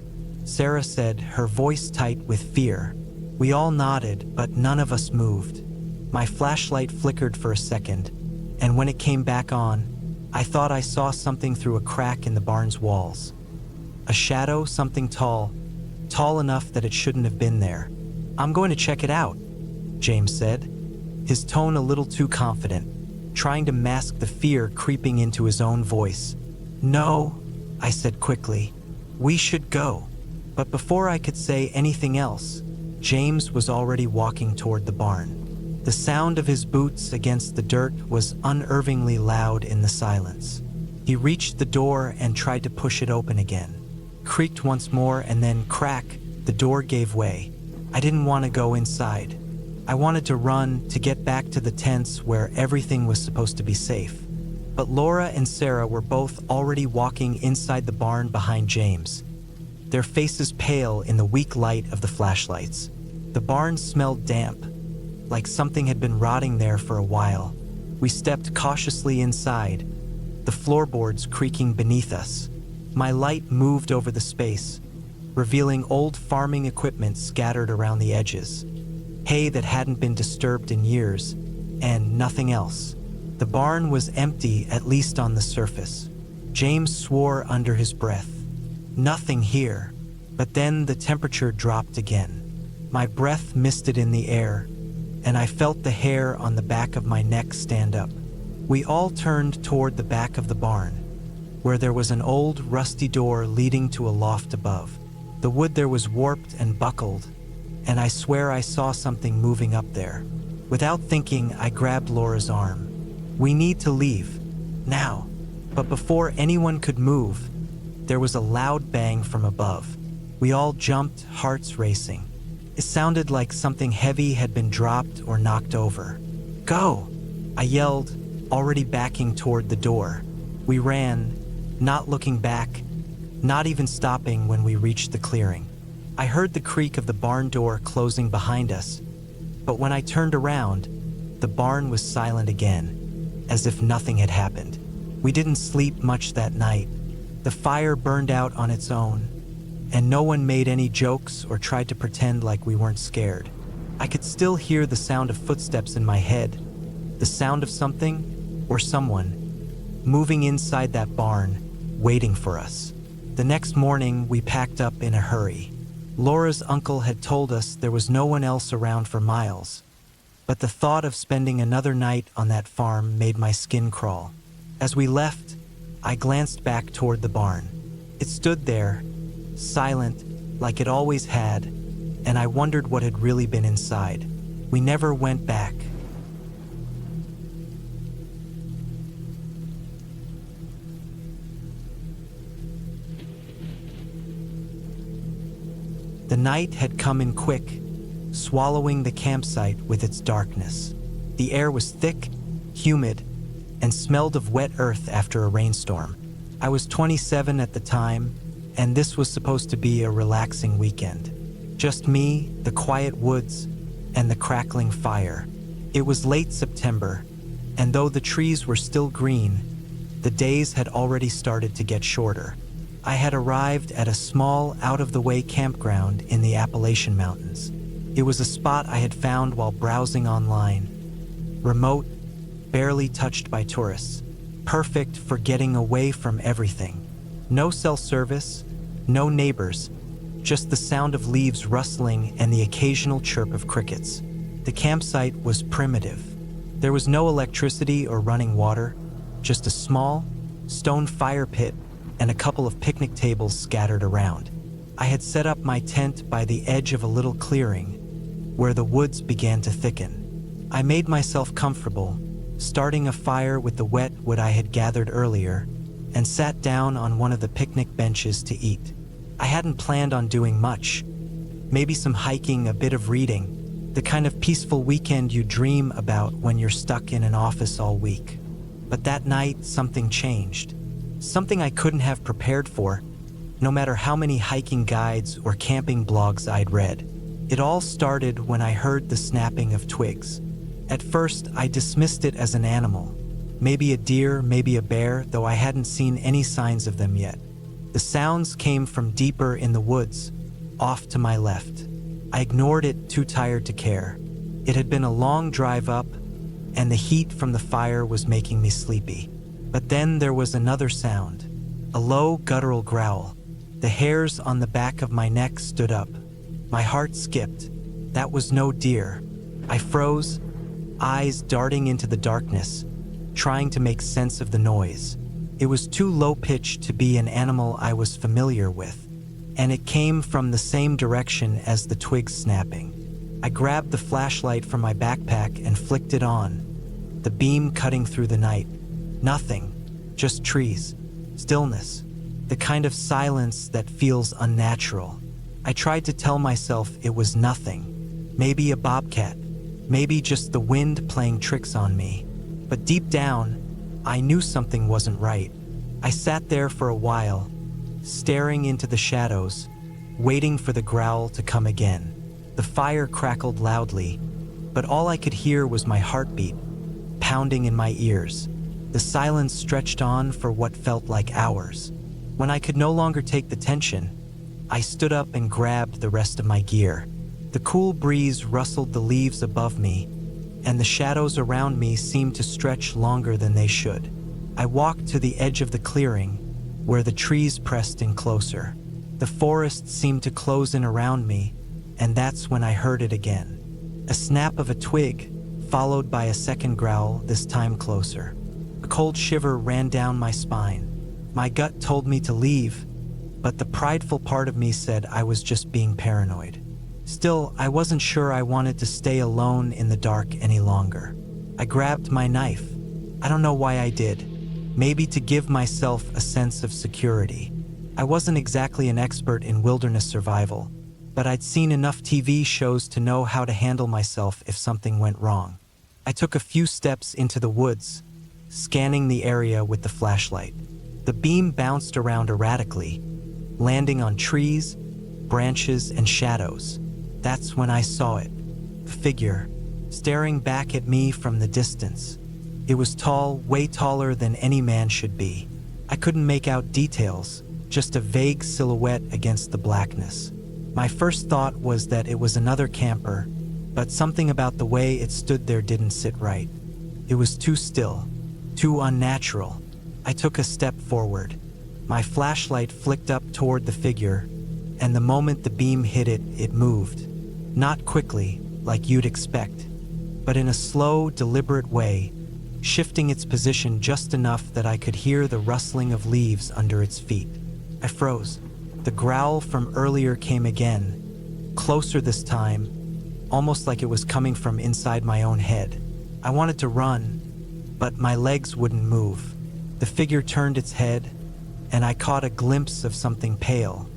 Sarah said, her voice tight with fear. We all nodded, but none of us moved. My flashlight flickered for a second, and when it came back on, I thought I saw something through a crack in the barn's walls. A shadow, something tall enough that it shouldn't have been there. I'm going to check it out, James said, his tone a little too confident, trying to mask the fear creeping into his own voice. No, I said quickly. We should go. But before I could say anything else, James was already walking toward the barn. The sound of his boots against the dirt was unnervingly loud in the silence. He reached the door and tried to push it open again. Creaked once more, and then crack, the door gave way. I didn't want to go inside. I wanted to run, to get back to the tents where everything was supposed to be safe. But Laura and Sarah were both already walking inside the barn behind James, their faces pale in the weak light of the flashlights. The barn smelled damp, like something had been rotting there for a while. We stepped cautiously inside, the floorboards creaking beneath us. My light moved over the space, revealing old farming equipment scattered around the edges. Hay that hadn't been disturbed in years, and nothing else. The barn was empty, at least on the surface. James swore under his breath. Nothing here. But then the temperature dropped again. My breath misted in the air, and I felt the hair on the back of my neck stand up. We all turned toward the back of the barn, where there was an old, rusty door leading to a loft above. The wood there was warped and buckled, and I swear I saw something moving up there. Without thinking, I grabbed Laura's arm. We need to leave, now. But before anyone could move, there was a loud bang from above. We all jumped, hearts racing. It sounded like something heavy had been dropped or knocked over. Go! I yelled, already backing toward the door. We ran, not looking back, not even stopping when we reached the clearing. I heard the creak of the barn door closing behind us, but when I turned around, the barn was silent again, as if nothing had happened. We didn't sleep much that night. The fire burned out on its own, and no one made any jokes or tried to pretend like we weren't scared. I could still hear the sound of footsteps in my head, the sound of something or someone moving inside that barn, waiting for us. The next morning, we packed up in a hurry. Laura's uncle had told us there was no one else around for miles, but the thought of spending another night on that farm made my skin crawl. As we left, I glanced back toward the barn. It stood there, silent, like it always had, and I wondered what had really been inside. We never went back. The night had come in quick, swallowing the campsite with its darkness. The air was thick, humid, and smelled of wet earth after a rainstorm. I was 27 at the time, and this was supposed to be a relaxing weekend. Just me, the quiet woods, and the crackling fire. It was late September, and though the trees were still green, the days had already started to get shorter. I had arrived at a small, out-of-the-way campground in the Appalachian Mountains. It was a spot I had found while browsing online. Remote, barely touched by tourists. Perfect for getting away from everything. No cell service, no neighbors, just the sound of leaves rustling and the occasional chirp of crickets. The campsite was primitive. There was no electricity or running water, just a small, stone fire pit and a couple of picnic tables scattered around. I had set up my tent by the edge of a little clearing where the woods began to thicken. I made myself comfortable, starting a fire with the wet wood I had gathered earlier, and sat down on one of the picnic benches to eat. I hadn't planned on doing much. Maybe some hiking, a bit of reading, the kind of peaceful weekend you dream about when you're stuck in an office all week. But that night, something changed. Something I couldn't have prepared for, no matter how many hiking guides or camping blogs I'd read. It all started when I heard the snapping of twigs. At first, I dismissed it as an animal. Maybe a deer, maybe a bear, though I hadn't seen any signs of them yet. The sounds came from deeper in the woods, off to my left. I ignored it, too tired to care. It had been a long drive up, and the heat from the fire was making me sleepy. But then there was another sound, a low, guttural growl. The hairs on the back of my neck stood up. My heart skipped. That was no deer. I froze, eyes darting into the darkness, trying to make sense of the noise. It was too low-pitched to be an animal I was familiar with, and it came from the same direction as the twigs snapping. I grabbed the flashlight from my backpack and flicked it on, the beam cutting through the night. Nothing, just trees, stillness, the kind of silence that feels unnatural. I tried to tell myself it was nothing, maybe a bobcat, maybe just the wind playing tricks on me. But deep down, I knew something wasn't right. I sat there for a while, staring into the shadows, waiting for the growl to come again. The fire crackled loudly, but all I could hear was my heartbeat, pounding in my ears. The silence stretched on for what felt like hours. When I could no longer take the tension, I stood up and grabbed the rest of my gear. The cool breeze rustled the leaves above me, and the shadows around me seemed to stretch longer than they should. I walked to the edge of the clearing, where the trees pressed in closer. The forest seemed to close in around me, and that's when I heard it again. A snap of a twig, followed by a second growl, this time closer. A cold shiver ran down my spine. My gut told me to leave, but the prideful part of me said I was just being paranoid. Still, I wasn't sure I wanted to stay alone in the dark any longer. I grabbed my knife. I don't know why I did. Maybe to give myself a sense of security. I wasn't exactly an expert in wilderness survival, but I'd seen enough TV shows to know how to handle myself if something went wrong. I took a few steps into the woods, scanning the area with the flashlight. The beam bounced around erratically, landing on trees, branches, and shadows. That's when I saw it. A figure, staring back at me from the distance. It was tall, way taller than any man should be. I couldn't make out details, just a vague silhouette against the blackness. My first thought was that it was another camper, but something about the way it stood there didn't sit right. It was too still, too unnatural. I took a step forward. My flashlight flicked up toward the figure, and the moment the beam hit it, it moved. Not quickly, like you'd expect, but in a slow, deliberate way, shifting its position just enough that I could hear the rustling of leaves under its feet. I froze. The growl from earlier came again, closer this time, almost like it was coming from inside my own head. I wanted to run, but my legs wouldn't move. The figure turned its head, and I caught a glimpse of something pale,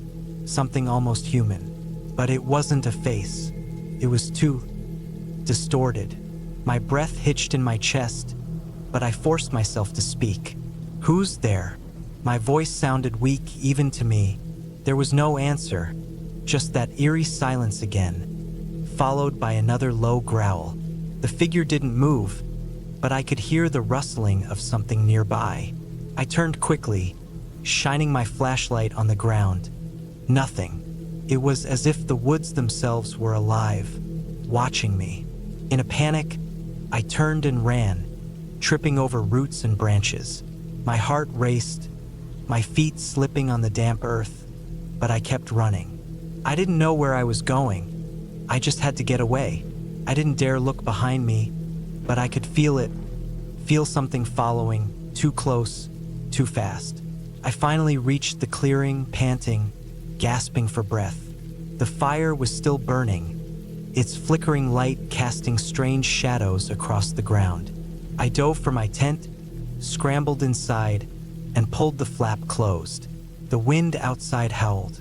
something almost human. But it wasn't a face. It was too distorted. My breath hitched in my chest, but I forced myself to speak. "Who's there?" My voice sounded weak even to me. There was no answer, just that eerie silence again, followed by another low growl. The figure didn't move, but I could hear the rustling of something nearby. I turned quickly, shining my flashlight on the ground. Nothing. It was as if the woods themselves were alive, watching me. In a panic, I turned and ran, tripping over roots and branches. My heart raced, my feet slipping on the damp earth, but I kept running. I didn't know where I was going. I just had to get away. I didn't dare look behind me, but I could feel it, feel something following, too close, too fast. I finally reached the clearing, panting, gasping for breath. The fire was still burning, its flickering light casting strange shadows across the ground. I dove for my tent, scrambled inside, and pulled the flap closed. The wind outside howled.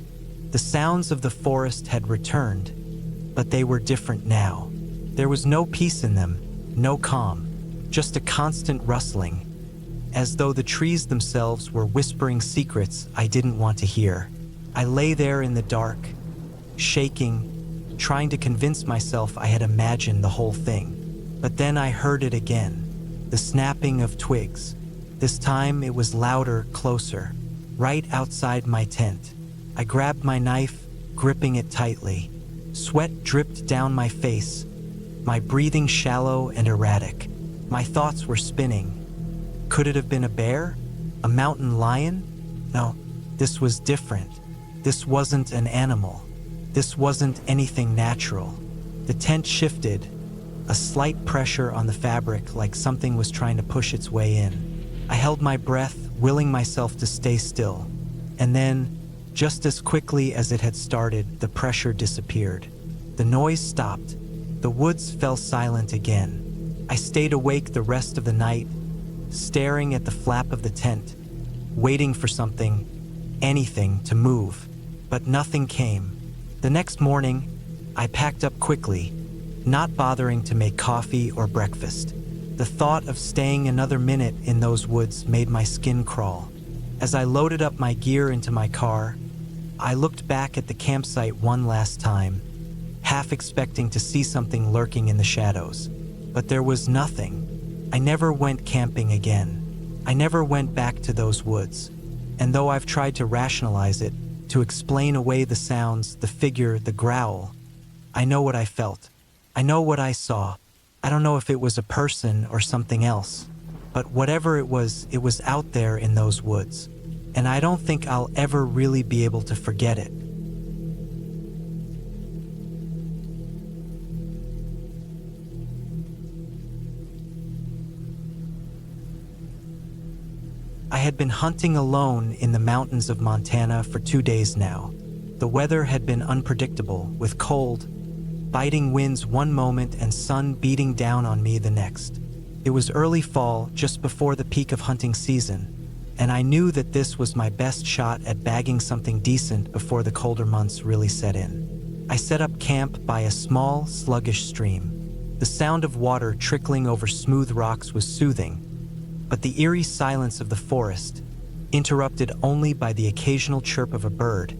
The sounds of the forest had returned, but they were different now. There was no peace in them, no calm, just a constant rustling, as though the trees themselves were whispering secrets I didn't want to hear. I lay there in the dark, shaking, trying to convince myself I had imagined the whole thing. But then I heard it again, the snapping of twigs. This time it was louder, closer, right outside my tent. I grabbed my knife, gripping it tightly. Sweat dripped down my face, my breathing shallow and erratic. My thoughts were spinning. Could it have been a bear? A mountain lion? No, this was different. This wasn't an animal. This wasn't anything natural. The tent shifted, a slight pressure on the fabric like something was trying to push its way in. I held my breath, willing myself to stay still. And then, just as quickly as it had started, the pressure disappeared. The noise stopped. The woods fell silent again. I stayed awake the rest of the night, staring at the flap of the tent, waiting for something, anything, to move. But nothing came. The next morning, I packed up quickly, not bothering to make coffee or breakfast. The thought of staying another minute in those woods made my skin crawl. As I loaded up my gear into my car, I looked back at the campsite one last time, half expecting to see something lurking in the shadows. But there was nothing. I never went camping again. I never went back to those woods. And though I've tried to rationalize it, to explain away the sounds, the figure, the growl, I know what I felt. I know what I saw. I don't know if it was a person or something else. But whatever it was out there in those woods. And I don't think I'll ever really be able to forget it. I had been hunting alone in the mountains of Montana for 2 days now. The weather had been unpredictable, with cold, biting winds one moment and sun beating down on me the next. It was early fall, just before the peak of hunting season, and I knew that this was my best shot at bagging something decent before the colder months really set in. I set up camp by a small, sluggish stream. The sound of water trickling over smooth rocks was soothing, but the eerie silence of the forest, interrupted only by the occasional chirp of a bird,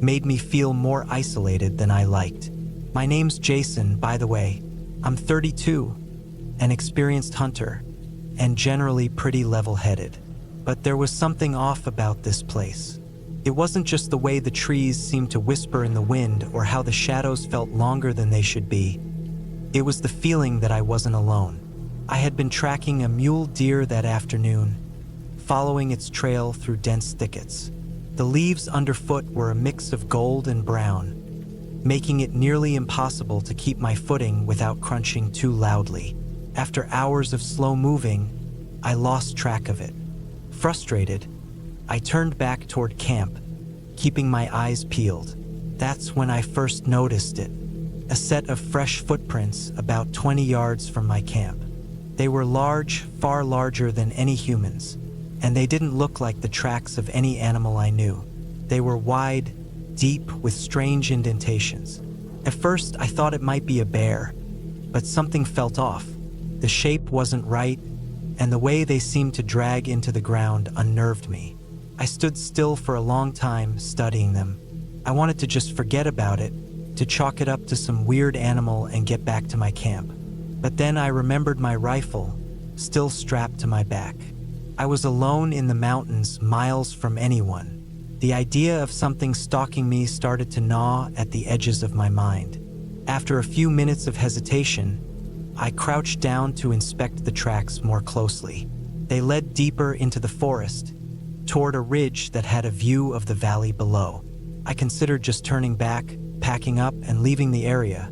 made me feel more isolated than I liked. My name's Jason, by the way. I'm 32, an experienced hunter, and generally pretty level-headed. But there was something off about this place. It wasn't just the way the trees seemed to whisper in the wind or how the shadows felt longer than they should be. It was the feeling that I wasn't alone. I had been tracking a mule deer that afternoon, following its trail through dense thickets. The leaves underfoot were a mix of gold and brown, making it nearly impossible to keep my footing without crunching too loudly. After hours of slow moving, I lost track of it. Frustrated, I turned back toward camp, keeping my eyes peeled. That's when I first noticed it. A set of fresh footprints about 20 yards from my camp. They were large, far larger than any humans, and they didn't look like the tracks of any animal I knew. They were wide, deep, with strange indentations. At first, I thought it might be a bear, but something felt off. The shape wasn't right, and the way they seemed to drag into the ground unnerved me. I stood still for a long time, studying them. I wanted to just forget about it, to chalk it up to some weird animal and get back to my camp. But then I remembered my rifle, still strapped to my back. I was alone in the mountains, miles from anyone. The idea of something stalking me started to gnaw at the edges of my mind. After a few minutes of hesitation, I crouched down to inspect the tracks more closely. They led deeper into the forest, toward a ridge that had a view of the valley below. I considered just turning back, packing up, and leaving the area.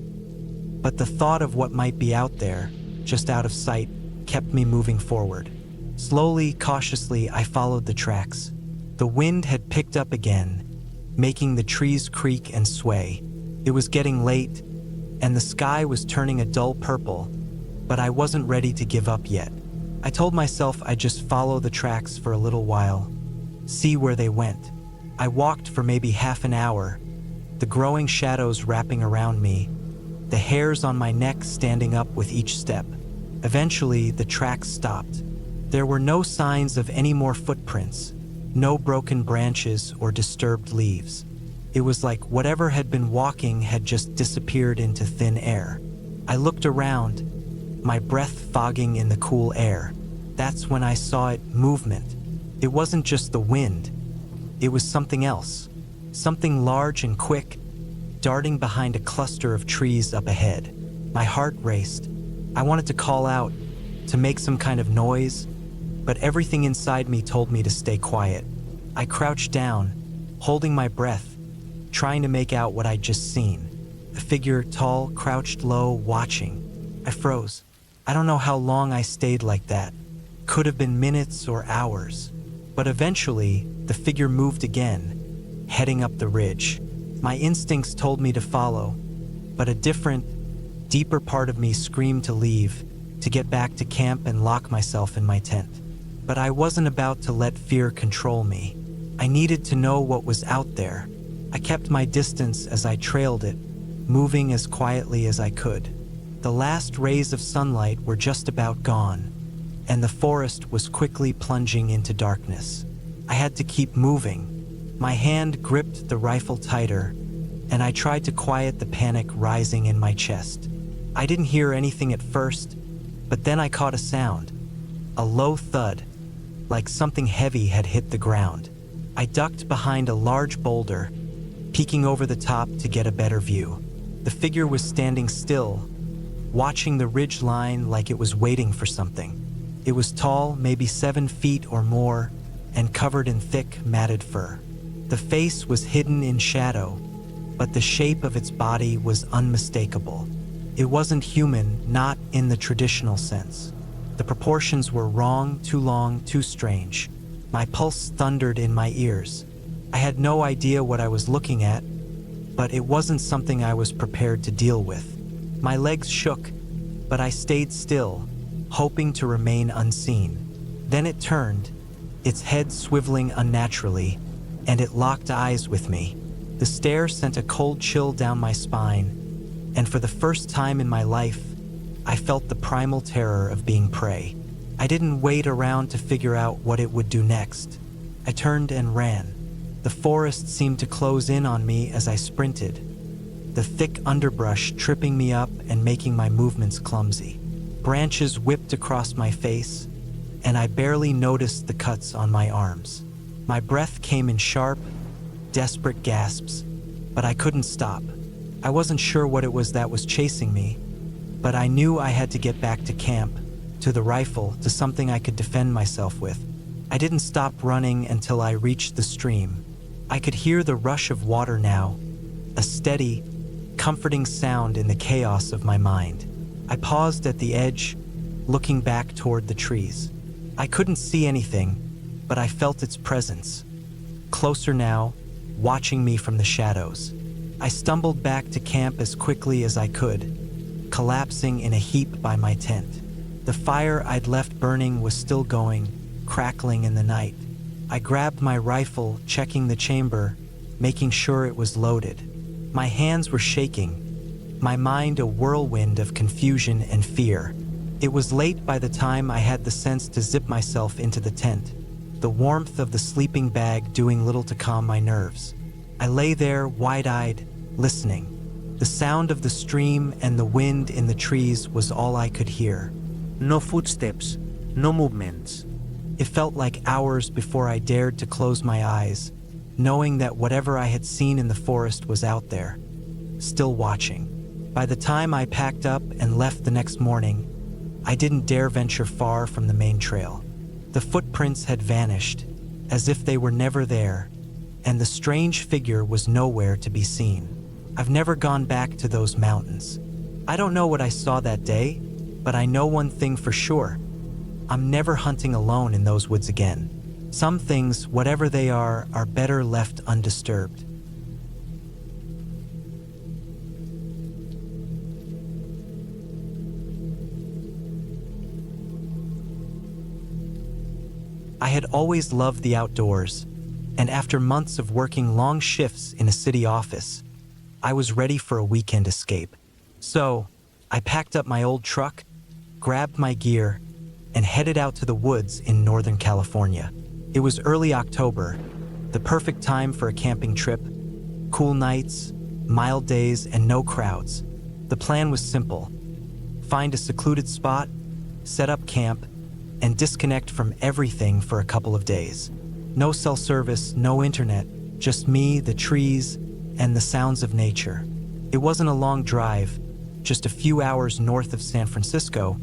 But the thought of what might be out there, just out of sight, kept me moving forward. Slowly, cautiously, I followed the tracks. The wind had picked up again, making the trees creak and sway. It was getting late, and the sky was turning a dull purple, but I wasn't ready to give up yet. I told myself I'd just follow the tracks for a little while, see where they went. I walked for maybe half an hour, the growing shadows wrapping around me, the hairs on my neck standing up with each step. Eventually, the tracks stopped. There were no signs of any more footprints, no broken branches or disturbed leaves. It was like whatever had been walking had just disappeared into thin air. I looked around, my breath fogging in the cool air. That's when I saw it: movement. It wasn't just the wind. It was something else, something large and quick, darting behind a cluster of trees up ahead. My heart raced. I wanted to call out, to make some kind of noise, but everything inside me told me to stay quiet. I crouched down, holding my breath, trying to make out what I'd just seen. A figure, tall, crouched low, watching. I froze. I don't know how long I stayed like that. Could have been minutes or hours. But eventually, the figure moved again, heading up the ridge. My instincts told me to follow, but a different, deeper part of me screamed to leave, to get back to camp and lock myself in my tent. But I wasn't about to let fear control me. I needed to know what was out there. I kept my distance as I trailed it, moving as quietly as I could. The last rays of sunlight were just about gone, and the forest was quickly plunging into darkness. I had to keep moving. My hand gripped the rifle tighter, and I tried to quiet the panic rising in my chest. I didn't hear anything at first, but then I caught a sound, a low thud, like something heavy had hit the ground. I ducked behind a large boulder, peeking over the top to get a better view. The figure was standing still, watching the ridge line like it was waiting for something. It was tall, maybe 7 feet or more, and covered in thick, matted fur. The face was hidden in shadow, but the shape of its body was unmistakable. It wasn't human, not in the traditional sense. The proportions were wrong, too long, too strange. My pulse thundered in my ears. I had no idea what I was looking at, but it wasn't something I was prepared to deal with. My legs shook, but I stayed still, hoping to remain unseen. Then it turned, its head swiveling unnaturally, and it locked eyes with me. The stare sent a cold chill down my spine, and for the first time in my life, I felt the primal terror of being prey. I didn't wait around to figure out what it would do next. I turned and ran. The forest seemed to close in on me as I sprinted, the thick underbrush tripping me up and making my movements clumsy. Branches whipped across my face, and I barely noticed the cuts on my arms. My breath came in sharp, desperate gasps, but I couldn't stop. I wasn't sure what it was that was chasing me, but I knew I had to get back to camp, to the rifle, to something I could defend myself with. I didn't stop running until I reached the stream. I could hear the rush of water now, a steady, comforting sound in the chaos of my mind. I paused at the edge, looking back toward the trees. I couldn't see anything, but I felt its presence, closer now, watching me from the shadows. I stumbled back to camp as quickly as I could, collapsing in a heap by my tent. The fire I'd left burning was still going, crackling in the night. I grabbed my rifle, checking the chamber, making sure it was loaded. My hands were shaking, my mind a whirlwind of confusion and fear. It was late by the time I had the sense to zip myself into the tent, the warmth of the sleeping bag doing little to calm my nerves. I lay there, wide-eyed, listening. The sound of the stream and the wind in the trees was all I could hear. No footsteps, no movements. It felt like hours before I dared to close my eyes, knowing that whatever I had seen in the forest was out there, still watching. By the time I packed up and left the next morning, I didn't dare venture far from the main trail. The footprints had vanished, as if they were never there, and the strange figure was nowhere to be seen. I've never gone back to those mountains. I don't know what I saw that day, but I know one thing for sure. I'm never hunting alone in those woods again. Some things, whatever they are better left undisturbed. I had always loved the outdoors, and after months of working long shifts in a city office, I was ready for a weekend escape. So, I packed up my old truck, grabbed my gear, and headed out to the woods in Northern California. It was early October, the perfect time for a camping trip. Cool nights, mild days, and no crowds. The plan was simple: find a secluded spot, set up camp, and disconnect from everything for a couple of days. No cell service, no internet, just me, the trees, and the sounds of nature. It wasn't a long drive, just a few hours north of San Francisco,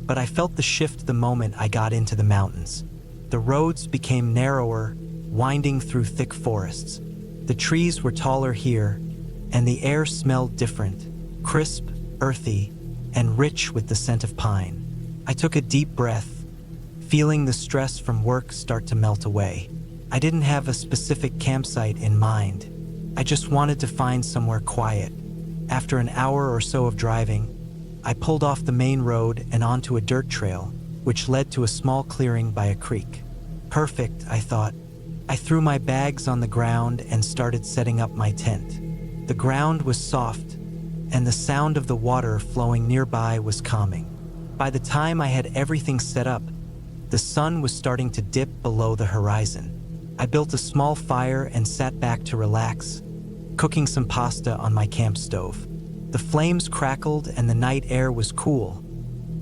but I felt the shift the moment I got into the mountains. The roads became narrower, winding through thick forests. The trees were taller here, and the air smelled different, crisp, earthy, and rich with the scent of pine. I took a deep breath, feeling the stress from work start to melt away. I didn't have a specific campsite in mind. I just wanted to find somewhere quiet. After an hour or so of driving, I pulled off the main road and onto a dirt trail, which led to a small clearing by a creek. Perfect, I thought. I threw my bags on the ground and started setting up my tent. The ground was soft, and the sound of the water flowing nearby was calming. By the time I had everything set up, the sun was starting to dip below the horizon. I built a small fire and sat back to relax, cooking some pasta on my camp stove. The flames crackled and the night air was cool,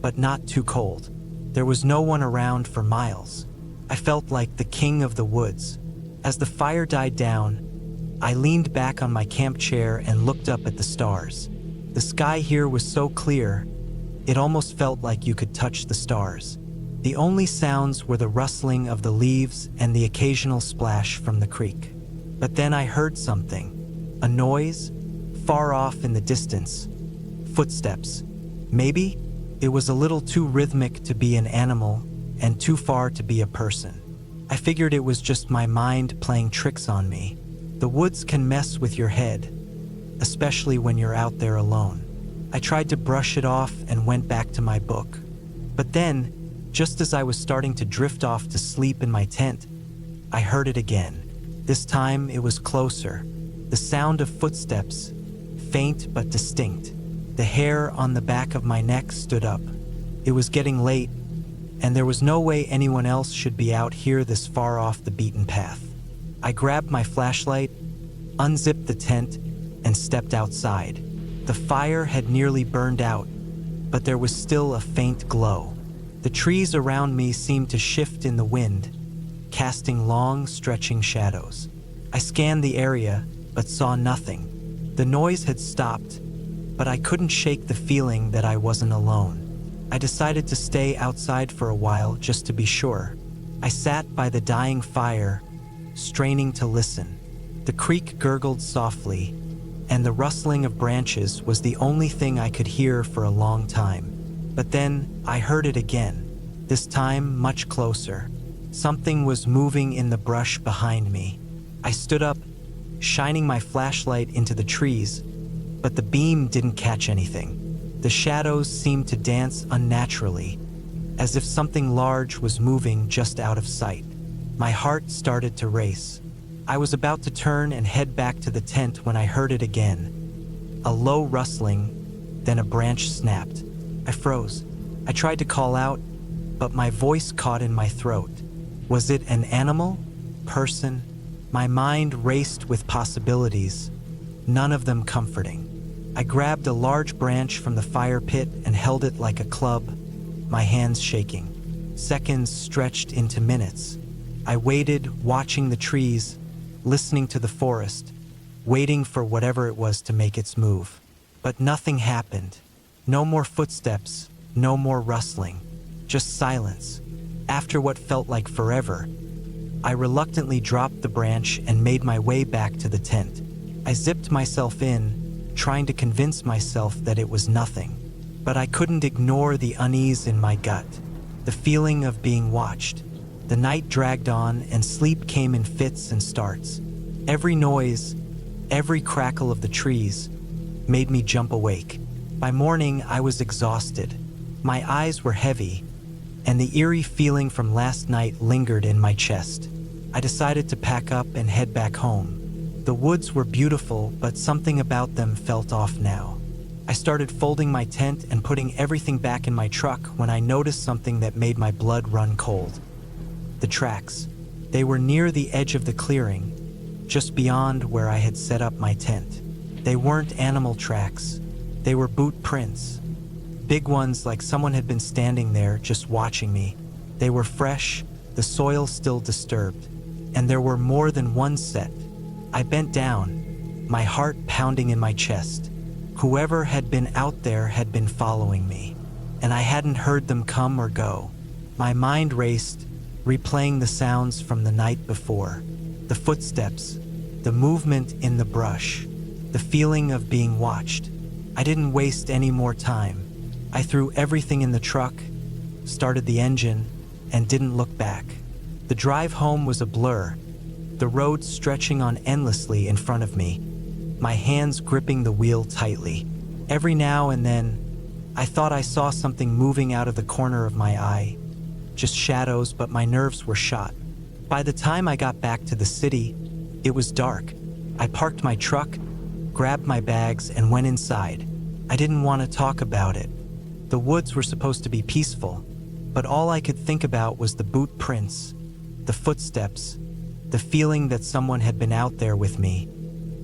but not too cold. There was no one around for miles. I felt like the king of the woods. As the fire died down, I leaned back on my camp chair and looked up at the stars. The sky here was so clear, it almost felt like you could touch the stars. The only sounds were the rustling of the leaves and the occasional splash from the creek. But then I heard something, a noise, far off in the distance. Footsteps. Maybe it was a little too rhythmic to be an animal and too far to be a person. I figured it was just my mind playing tricks on me. The woods can mess with your head, especially when you're out there alone. I tried to brush it off and went back to my book. But then, just as I was starting to drift off to sleep in my tent, I heard it again. This time it was closer. The sound of footsteps, faint but distinct. The hair on the back of my neck stood up. It was getting late, and there was no way anyone else should be out here this far off the beaten path. I grabbed my flashlight, unzipped the tent, and stepped outside. The fire had nearly burned out, but there was still a faint glow. The trees around me seemed to shift in the wind, casting long, stretching shadows. I scanned the area, but saw nothing. The noise had stopped, but I couldn't shake the feeling that I wasn't alone. I decided to stay outside for a while just to be sure. I sat by the dying fire, straining to listen. The creek gurgled softly, and the rustling of branches was the only thing I could hear for a long time. But then I heard it again, this time much closer. Something was moving in the brush behind me. I stood up, shining my flashlight into the trees, but the beam didn't catch anything. The shadows seemed to dance unnaturally, as if something large was moving just out of sight. My heart started to race. I was about to turn and head back to the tent when I heard it again. A low rustling, then a branch snapped. I froze. I tried to call out, but my voice caught in my throat. Was it an animal? Person? My mind raced with possibilities, none of them comforting. I grabbed a large branch from the fire pit and held it like a club, my hands shaking. Seconds stretched into minutes. I waited, watching the trees, listening to the forest, waiting for whatever it was to make its move. But nothing happened. No more footsteps, no more rustling, just silence. After what felt like forever, I reluctantly dropped the branch and made my way back to the tent. I zipped myself in, trying to convince myself that it was nothing. But I couldn't ignore the unease in my gut, the feeling of being watched. The night dragged on and sleep came in fits and starts. Every noise, every crackle of the trees made me jump awake. By morning, I was exhausted. My eyes were heavy, and the eerie feeling from last night lingered in my chest. I decided to pack up and head back home. The woods were beautiful, but something about them felt off now. I started folding my tent and putting everything back in my truck when I noticed something that made my blood run cold. The tracks. They were near the edge of the clearing, just beyond where I had set up my tent. They weren't animal tracks. They were boot prints. Big ones, like someone had been standing there just watching me. They were fresh, the soil still disturbed, and there were more than one set. I bent down, my heart pounding in my chest. Whoever had been out there had been following me, and I hadn't heard them come or go. My mind raced, replaying the sounds from the night before. The footsteps, the movement in the brush, the feeling of being watched. I didn't waste any more time. I threw everything in the truck, started the engine, and didn't look back. The drive home was a blur, the road stretching on endlessly in front of me, my hands gripping the wheel tightly. Every now and then, I thought I saw something moving out of the corner of my eye. Just shadows, but my nerves were shot. By the time I got back to the city, it was dark. I parked my truck, grabbed my bags, and went inside. I didn't want to talk about it. The woods were supposed to be peaceful, but all I could think about was the boot prints, the footsteps, the feeling that someone had been out there with me,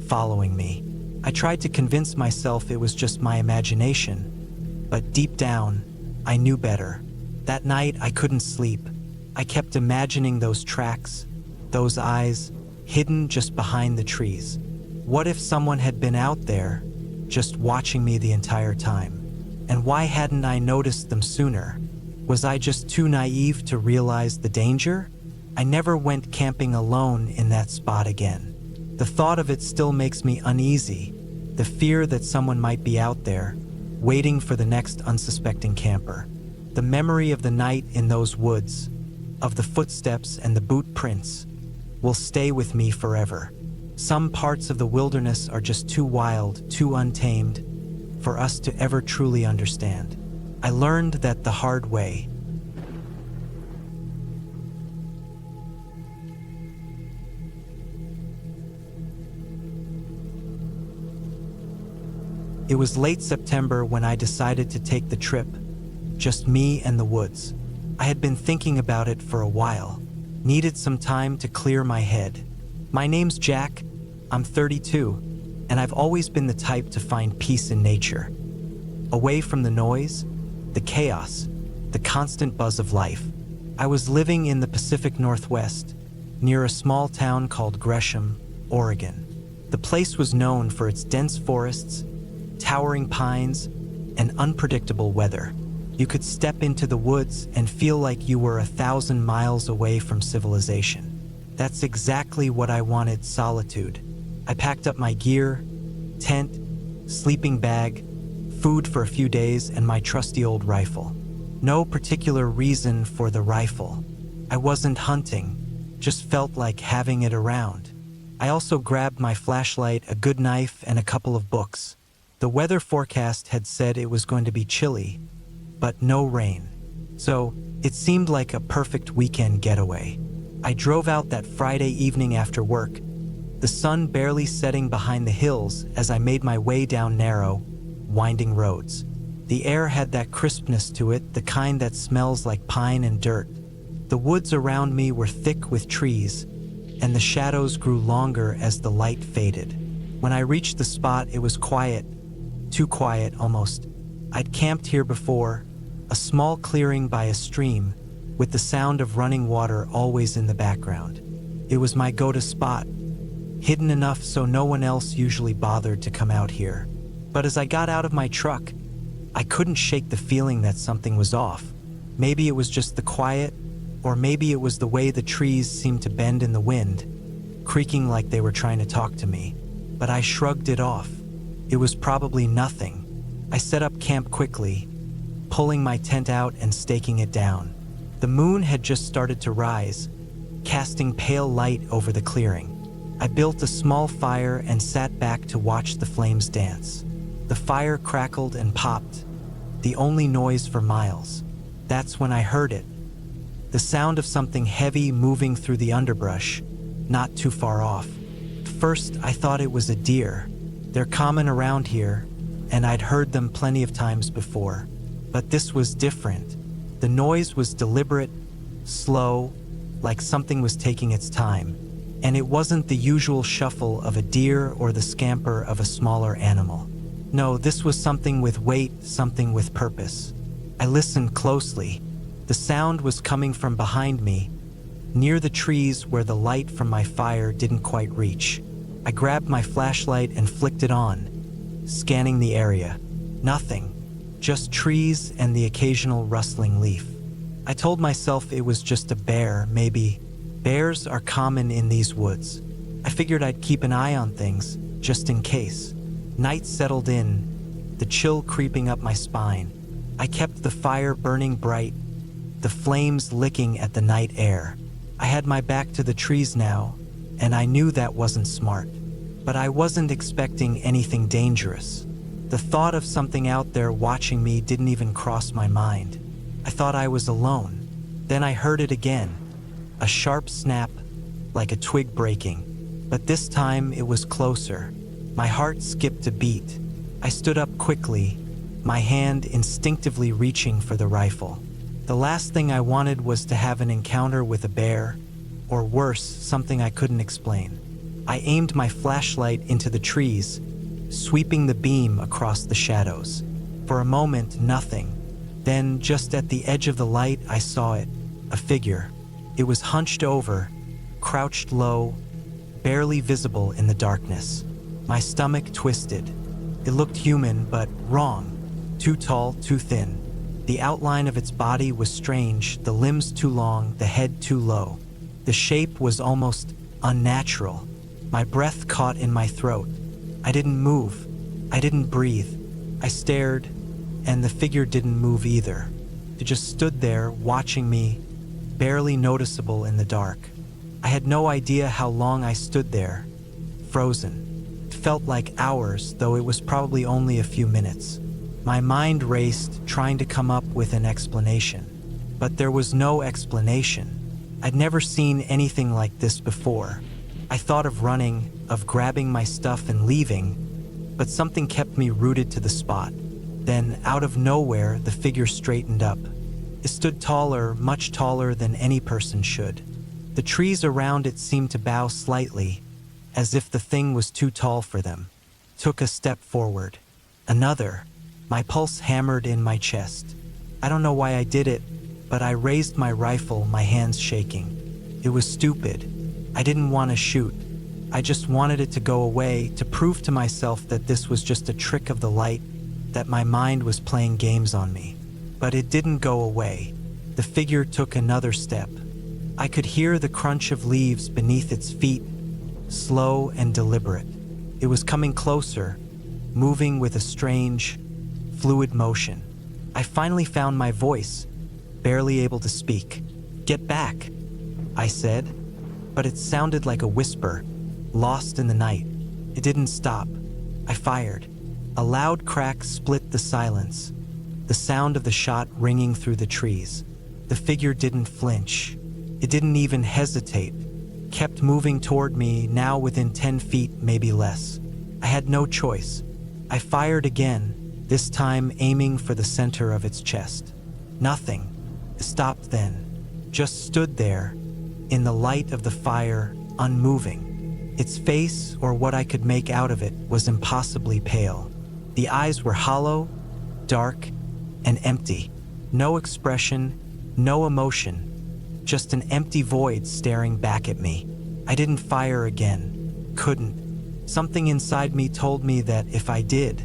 following me. I tried to convince myself it was just my imagination, but deep down, I knew better. That night, I couldn't sleep. I kept imagining those tracks, those eyes, hidden just behind the trees. What if someone had been out there, just watching me the entire time? And why hadn't I noticed them sooner? Was I just too naive to realize the danger? I never went camping alone in that spot again. The thought of it still makes me uneasy, the fear that someone might be out there, waiting for the next unsuspecting camper. The memory of the night in those woods, of the footsteps and the boot prints, will stay with me forever. Some parts of the wilderness are just too wild, too untamed, for us to ever truly understand. I learned that the hard way. It was late September when I decided to take the trip, just me and the woods. I had been thinking about it for a while, needed some time to clear my head. My name's Jack, I'm 32, and I've always been the type to find peace in nature. Away from the noise, the chaos, the constant buzz of life. I was living in the Pacific Northwest, near a small town called Gresham, Oregon. The place was known for its dense forests, towering pines, and unpredictable weather. You could step into the woods and feel like you were 1,000 miles away from civilization. That's exactly what I wanted: solitude. I packed up my gear, tent, sleeping bag, food for a few days, and my trusty old rifle. No particular reason for the rifle. I wasn't hunting, just felt like having it around. I also grabbed my flashlight, a good knife, and a couple of books. The weather forecast had said it was going to be chilly, but no rain. So it seemed like a perfect weekend getaway. I drove out that Friday evening after work, the sun barely setting behind the hills as I made my way down narrow, winding roads. The air had that crispness to it, the kind that smells like pine and dirt. The woods around me were thick with trees, and the shadows grew longer as the light faded. When I reached the spot, it was quiet, too quiet almost. I'd camped here before, a small clearing by a stream, with the sound of running water always in the background. It was my go-to spot, hidden enough so no one else usually bothered to come out here. But as I got out of my truck, I couldn't shake the feeling that something was off. Maybe it was just the quiet, or maybe it was the way the trees seemed to bend in the wind, creaking like they were trying to talk to me. But I shrugged it off. It was probably nothing. I set up camp quickly, pulling my tent out and staking it down. The moon had just started to rise, casting pale light over the clearing. I built a small fire and sat back to watch the flames dance. The fire crackled and popped, the only noise for miles. That's when I heard it. The sound of something heavy moving through the underbrush, not too far off. At first, I thought it was a deer. They're common around here, and I'd heard them plenty of times before. But this was different. The noise was deliberate, slow, like something was taking its time. And it wasn't the usual shuffle of a deer or the scamper of a smaller animal. No, this was something with weight, something with purpose. I listened closely. The sound was coming from behind me, near the trees where the light from my fire didn't quite reach. I grabbed my flashlight and flicked it on, scanning the area. Nothing, just trees and the occasional rustling leaf. I told myself it was just a bear, maybe. Bears are common in these woods. I figured I'd keep an eye on things, just in case. Night settled in, the chill creeping up my spine. I kept the fire burning bright, the flames licking at the night air. I had my back to the trees now, and I knew that wasn't smart. But I wasn't expecting anything dangerous. The thought of something out there watching me didn't even cross my mind. I thought I was alone. Then I heard it again, a sharp snap, like a twig breaking. But this time it was closer. My heart skipped a beat. I stood up quickly, my hand instinctively reaching for the rifle. The last thing I wanted was to have an encounter with a bear, or worse, something I couldn't explain. I aimed my flashlight into the trees, sweeping the beam across the shadows. For a moment, nothing. Then, just at the edge of the light, I saw it, a figure. It was hunched over, crouched low, barely visible in the darkness. My stomach twisted. It looked human, but wrong. Too tall, too thin. The outline of its body was strange, the limbs too long, the head too low. The shape was almost unnatural. My breath caught in my throat. I didn't move. I didn't breathe. I stared, and the figure didn't move either. It just stood there, watching me, barely noticeable in the dark. I had no idea how long I stood there, frozen. It felt like hours, though it was probably only a few minutes. My mind raced, trying to come up with an explanation. But there was no explanation. I'd never seen anything like this before. I thought of running, of grabbing my stuff and leaving, but something kept me rooted to the spot. Then, out of nowhere, the figure straightened up. It stood taller, much taller than any person should. The trees around it seemed to bow slightly, as if the thing was too tall for them. Took a step forward. Another. My pulse hammered in my chest. I don't know why I did it, but I raised my rifle, my hands shaking. It was stupid. I didn't want to shoot. I just wanted it to go away, to prove to myself that this was just a trick of the light, that my mind was playing games on me. But it didn't go away. The figure took another step. I could hear the crunch of leaves beneath its feet, slow and deliberate. It was coming closer, moving with a strange, fluid motion. I finally found my voice, barely able to speak. "Get back," I said, but it sounded like a whisper, lost in the night. It didn't stop. I fired. A loud crack split the silence, the sound of the shot ringing through the trees. The figure didn't flinch. It didn't even hesitate. Kept moving toward me, now within 10 feet, maybe less. I had no choice. I fired again, this time aiming for the center of its chest. Nothing. It stopped then. Just stood there, in the light of the fire, unmoving. Its face, or what I could make out of it, was impossibly pale. The eyes were hollow, dark, and empty. No expression, no emotion. Just an empty void staring back at me. I didn't fire again. Couldn't. Something inside me told me that if I did,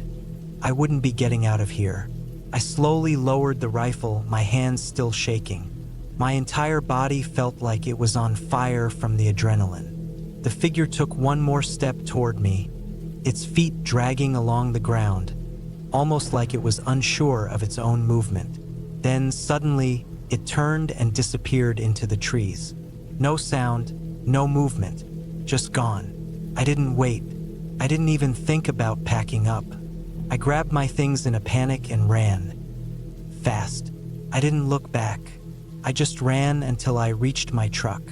I wouldn't be getting out of here. I slowly lowered the rifle, my hands still shaking. My entire body felt like it was on fire from the adrenaline. The figure took one more step toward me, its feet dragging along the ground, almost like it was unsure of its own movement. Then, suddenly, it turned and disappeared into the trees. No sound, no movement, just gone. I didn't wait. I didn't even think about packing up. I grabbed my things in a panic and ran. Fast. I didn't look back. I just ran until I reached my truck.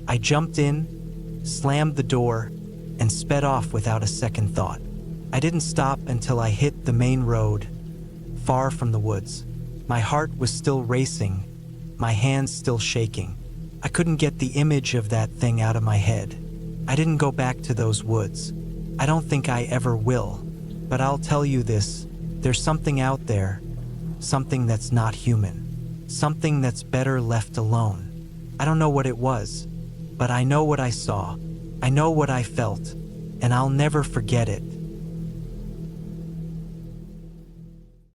I jumped in, slammed the door, and sped off without a second thought. I didn't stop until I hit the main road, far from the woods. My heart was still racing, my hands still shaking. I couldn't get the image of that thing out of my head. I didn't go back to those woods. I don't think I ever will. But I'll tell you this, there's something out there, something that's not human, something that's better left alone. I don't know what it was, but I know what I saw. I know what I felt, and I'll never forget it.